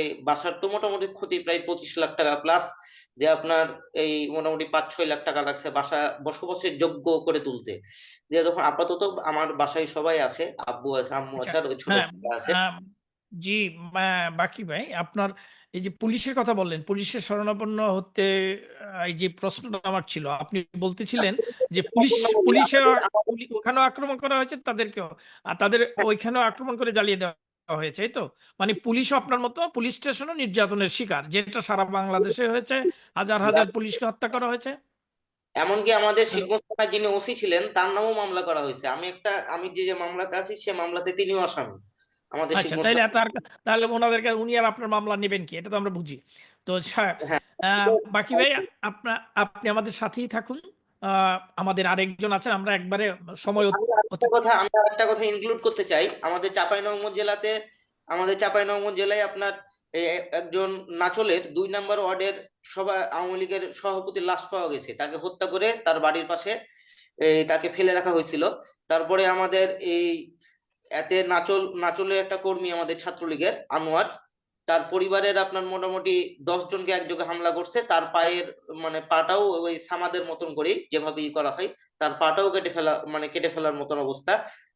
এই বাসার তো মোটামুটি ক্ষতি প্রায় 25 লাখ টাকা প্লাস, যে আপনার এই মোটামুটি 5-6 লাখ টাকা লাগছে বাসা বসবাসের যোগ্য করে তুলতে। যে তখন আপাতত আমার বাসায় সবাই আছে, আব্বু আছে, আম্মু আচ্ছা, আছে, আর ওই ছোট হ্যাঁ, ভাইটা আছে। আহ, জি, বাকি ভাই, আপনার এই যে পুলিশের কথা বললেন, পুলিশের শরণাপন্ন হতে, এই যে প্রশ্নটা আমার ছিল, আপনি বলতেছিলেন যে পুলিশে ওখানেও আক্রমণ করা হয়েছে তাদেরকেও, আর তাদের ওইখানেও আক্রমণ করে জ্বালিয়ে দেওয়া হয়েছে, এই তো? মানে পুলিশও আপনার মতো পুলিশ স্টেশনও নির্যাতনের শিকার, যেটা সারা বাংলাদেশে হয়েছে, হাজার হাজার পুলিশকে হত্যা করা হয়েছে। এমনকি আমাদের হ্যালো। শিবগঞ্জ থানায় যিনি ওসি ছিলেন তার নামও মামলা করা হয়েছে। আমি যে যে মামলাতে আছি সে মামলাতে তিনিও আসামি, আমাদের আচ্ছা, শিবগঞ্জ তাইলে থানা। তাহলে ওনাদেরকে, উনি আর আপনার মামলা নেবেন কি, এটা তো আমরা বুঝি। তো হ্যাঁ, বাকি ভাই, আপনি আমাদের সাথেই থাকুন। আমাদের আরেকজন আছেন, আমরা একবারে সময় অতি। আমি আরেকটা কথা ইনক্লুড করতে চাই। আমাদের চাঁপাইনবাবগঞ্জ জেলায় আপনার এই একজন নাচলের 2 নম্বর ওয়ার্ডের সভা আওয়ামী লীগের সভাপতির লাশ পাওয়া গেছে, তাকে হত্যা করে তার বাড়ির পাশে তাকে ফেলে রাখা হয়েছিল। তারপরে আমাদের এই এতে নাচলের একটা কর্মী আমাদের ছাত্রলীগের আনোয়ার, তার পরিবারের আপনার মোটামুটি 10 জনকে একযোগে হামলা করছে। তার পায়ের মানে পাটাও ওই সামাদের মতন করে যেভাবে করা হয়, তার পাটাও কেটে ফেলার মতন অবস্থা।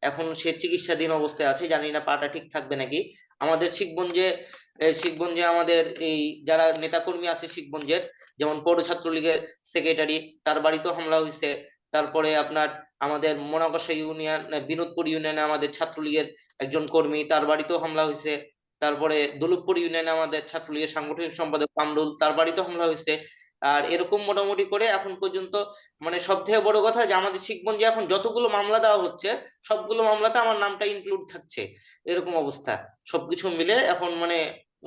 এখন সে চিকিৎসাধীন অবস্থায় আছে, জানি না পাটা ঠিক থাকবে নাকি। আমাদের শিখগঞ্জে আমাদের এই যারা নেতাকর্মী আছে শিখগঞ্জের, যেমন পৌর ছাত্রলীগের সেক্রেটারি, তার বাড়িতেও হামলা হয়েছে। তারপরে আপনার আমাদের মোনাকষা ইউনিয়ন, বিনোদপুর ইউনিয়নে আমাদের ছাত্রলীগের একজন কর্মী, তার বাড়িতেও হামলা হয়েছে। তারপরে দৌলতপুর ইউনিয়নে আমাদের ছাত্রলীগের সাংগঠনিক সম্পাদক কামরুল, তার বাড়িতেও হামলা হয়েছে। আর এরকম মোটামুটি করে এখন পর্যন্ত, মানে সব থেকে বড় কথা যে আমাদের শিখগঞ্জে এখন যতগুলো মামলা দেওয়া হচ্ছে সবগুলো মামলাতে আমার নামটা ইনক্লুড থাকছে, এরকম অবস্থা। সবকিছু মিলে এখন মানে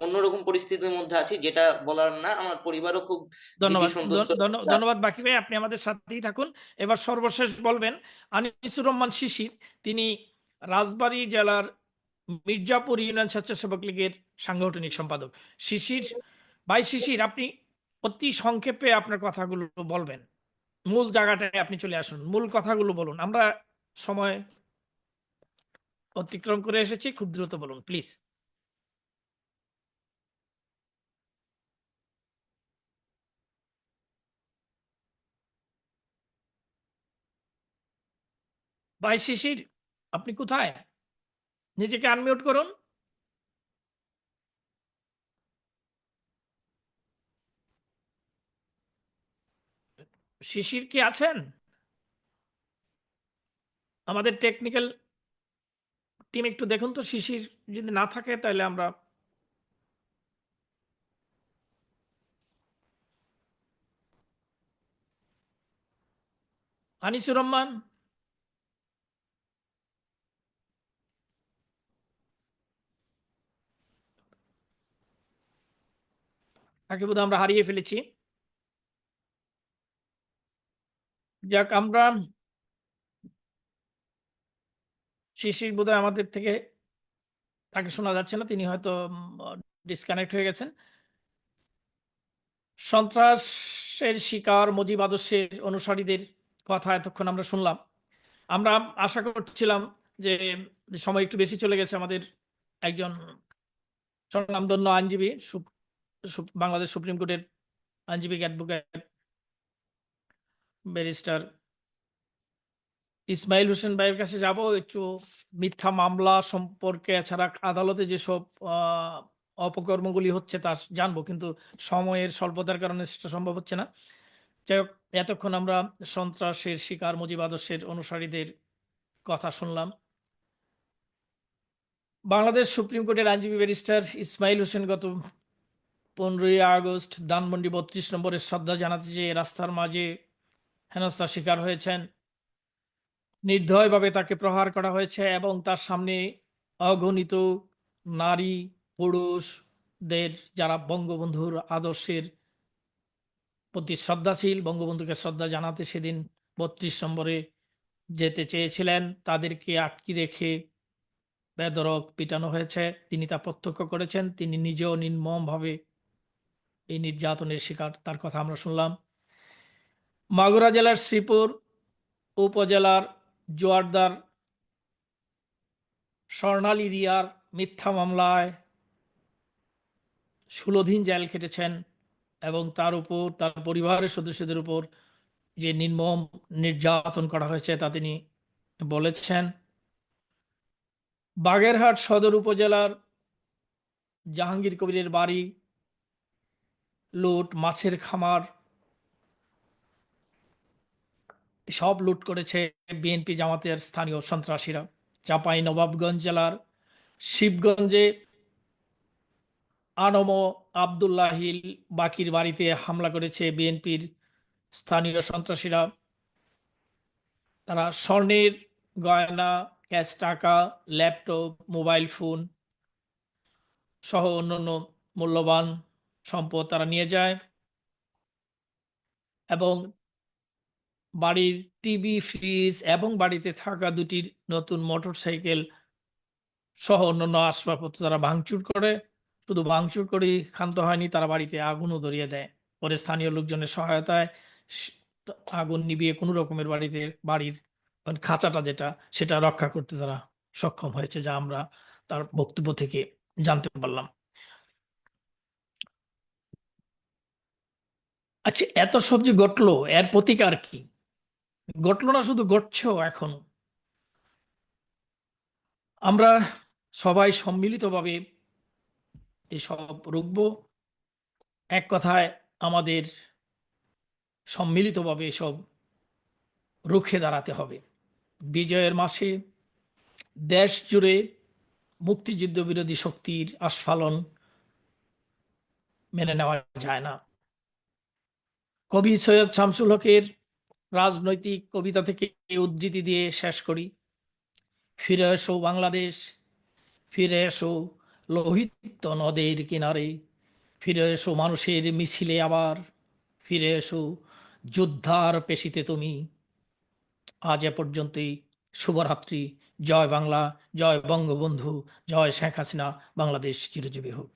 অন্যরকম পরিস্থিতির মধ্যে আছি, যেটা বলার না। আমার পরিবারও খুব ভীতি ধন্যবাদ, সন্ত্রস্ত। ধন্যবাদ বাকি ভাই, আপনি আমাদের সাথেই থাকুন। এবার সর্বশেষ বলবেন আনিসুর রহমান শিশির, তিনি রাজবাড়ী জেলার মির্জাপুর ইউনিয়ন স্বেচ্ছাসেবক লীগের সাংগঠনিক সম্পাদক। শিশির ভাই, শিশির, আপনি অতি সংক্ষেপে আপনার কথাগুলো বলবেন, মূল জায়গাটায় আপনি চলে আসুন, মূল কথাগুলো বলুন, আমরা সময় অতিক্রম করে এসেছি, খুব দ্রুত বলুন প্লিজ। ভাই শিশির, আপনি কোথায়? নিজেকে আনমিউট করুন। শিশির কি আছেন? আমাদের টেকনিক্যাল টিম একটু দেখুন তো, শিশির যদি না থাকে তাহলে আমরা। আনিসুর রহমান। তাকে বোধহয় আমরা হারিয়ে ফেলেছি। যাক, আমরা শিশির বোধহয় আমাদের থেকে, তাকে শোনা যাচ্ছে না, তিনি হয়তো ডিসকানেক্ট হয়ে গেছেন। সন্ত্রাসের শিকার মুজিব আদর্শের অনুসারীদের কথা এতক্ষণ আমরা শুনলাম। আমরা আশা করছিলাম যে সময় একটু বেশি চলে গেছে। আমাদের একজন স্বনামধন্য আইনজীবী, বাংলাদেশ সুপ্রিম কোর্টের আইনজীবী অ্যাডভোকেট ব্যারিস্টার ইসমাইল হোসেন ভাইয়ের কাছে যাব, একটু মিথ্যা মামলা সম্পর্কে, এছাড়া আদালতে যেসব অপকর্মগুলি হচ্ছে তা জানবো, কিন্তু সময়ের স্বল্পতার কারণে সেটা সম্ভব হচ্ছে না। যাই হোক, এতক্ষণ আমরা সন্ত্রাসের শিকার মুজিব আদর্শের অনুসারীদের কথা শুনলাম। বাংলাদেশ সুপ্রিম কোর্টের আইনজীবী ব্যারিস্টার ইসমাইল হোসেন গত 15ই আগস্ট ধানমন্ডি 32 নম্বরের শ্রদ্ধা জানাতে যে রাস্তার মাঝে হেনস্থার শিকার হয়েছেন, নির্দয়ভাবে তাকে প্রহার করা হয়েছে এবং তার সামনে অগণিত নারী পুরুষদের, যারা বঙ্গবন্ধুর আদর্শের প্রতি শ্রদ্ধাশীল, বঙ্গবন্ধুকে শ্রদ্ধা জানাতে সেদিন 32 নম্বরে যেতে চেয়েছিলেন, তাদেরকে আটকে রেখে বেধড়ক পিটানো হয়েছে। তিনি তা প্রত্যক্ষ করেছেন, তিনি নিজেও নির্মমভাবে এই নির্যাতনের শিকার, তার কথা আমরা শুনলাম। মাগুরা জেলার শ্রীপুর উপজেলার জোয়ারদার স্বর্ণালী রিয়ার মিথ্যা মামলায় 16 দিন জেল খেটেছেন এবং তার উপর, তার পরিবারের সদস্যদের উপর যে নির্মম নির্যাতন করা হয়েছে তা তিনি বলেছেন। বাগেরহাট সদর উপজেলার জাহাঙ্গীর কবিরের বাড়ি লুট, মাছের খামার, সব লুট করেছে বিএনপি জামাতের স্থানীয় সন্ত্রাসীরা। চাঁপাইনবাবগঞ্জ জেলার শিবগঞ্জে আনম আবদুল্লাহিল বাকির বাড়িতে হামলা করেছে বিএনপির স্থানীয় সন্ত্রাসীরা। তারা স্বর্ণের গয়না, ক্যাশ টাকা, ল্যাপটপ, মোবাইল ফোন সহ অন্যান্য মূল্যবান সম্পদ তারা নিয়ে যায় এবং বাড়ির টিভি, ফ্রিজ এবং বাড়িতে থাকা 2টি নতুন মোটরসাইকেল সহ অন্যান্য আসবাবপত্র তারা ভাঙচুর করে। শুধু ভাঙচুর করেই ক্ষান্ত হয়নি, তারা বাড়িতে আগুনও ধরিয়ে দেয়। পরে স্থানীয় লোকজনের সহায়তায় আগুন নিভিয়ে কোনো রকমের বাড়ির খাঁচাটা যেটা, সেটা রক্ষা করতে তারা সক্ষম হয়েছে, যা আমরা তার বক্তব্য থেকে জানতে পারলাম। আচ্ছা, এত সব যে ঘটলো, এর প্রতিকার কি? ঘটলো না, শুধু ঘটছেও এখন। আমরা সবাই সম্মিলিতভাবে এসব রুখব। এক কথায় আমাদের সম্মিলিতভাবে এসব রুখে দাঁড়াতে হবে। বিজয়ের মাসে দেশ জুড়ে মুক্তিযুদ্ধ বিরোধী শক্তির আস্ফালন মেনে নেওয়া যায় না। কবি সৈয়দ শামসুল হকের রাজনৈতিক কবিতা থেকে উদ্ধৃতি দিয়ে শেষ করি। ফিরে এসো বাংলাদেশ, ফিরে এসো লোহিত নদের কিনারে, ফিরে এসো মানুষের মিছিলে আবার, ফিরে এসো যোদ্ধার পেশিতে তুমি। আজ এ পর্যন্তই। শুভরাত্রি। জয় বাংলা, জয় বঙ্গবন্ধু, জয় শেখ হাসিনা। বাংলাদেশ চিরজীবী হোক।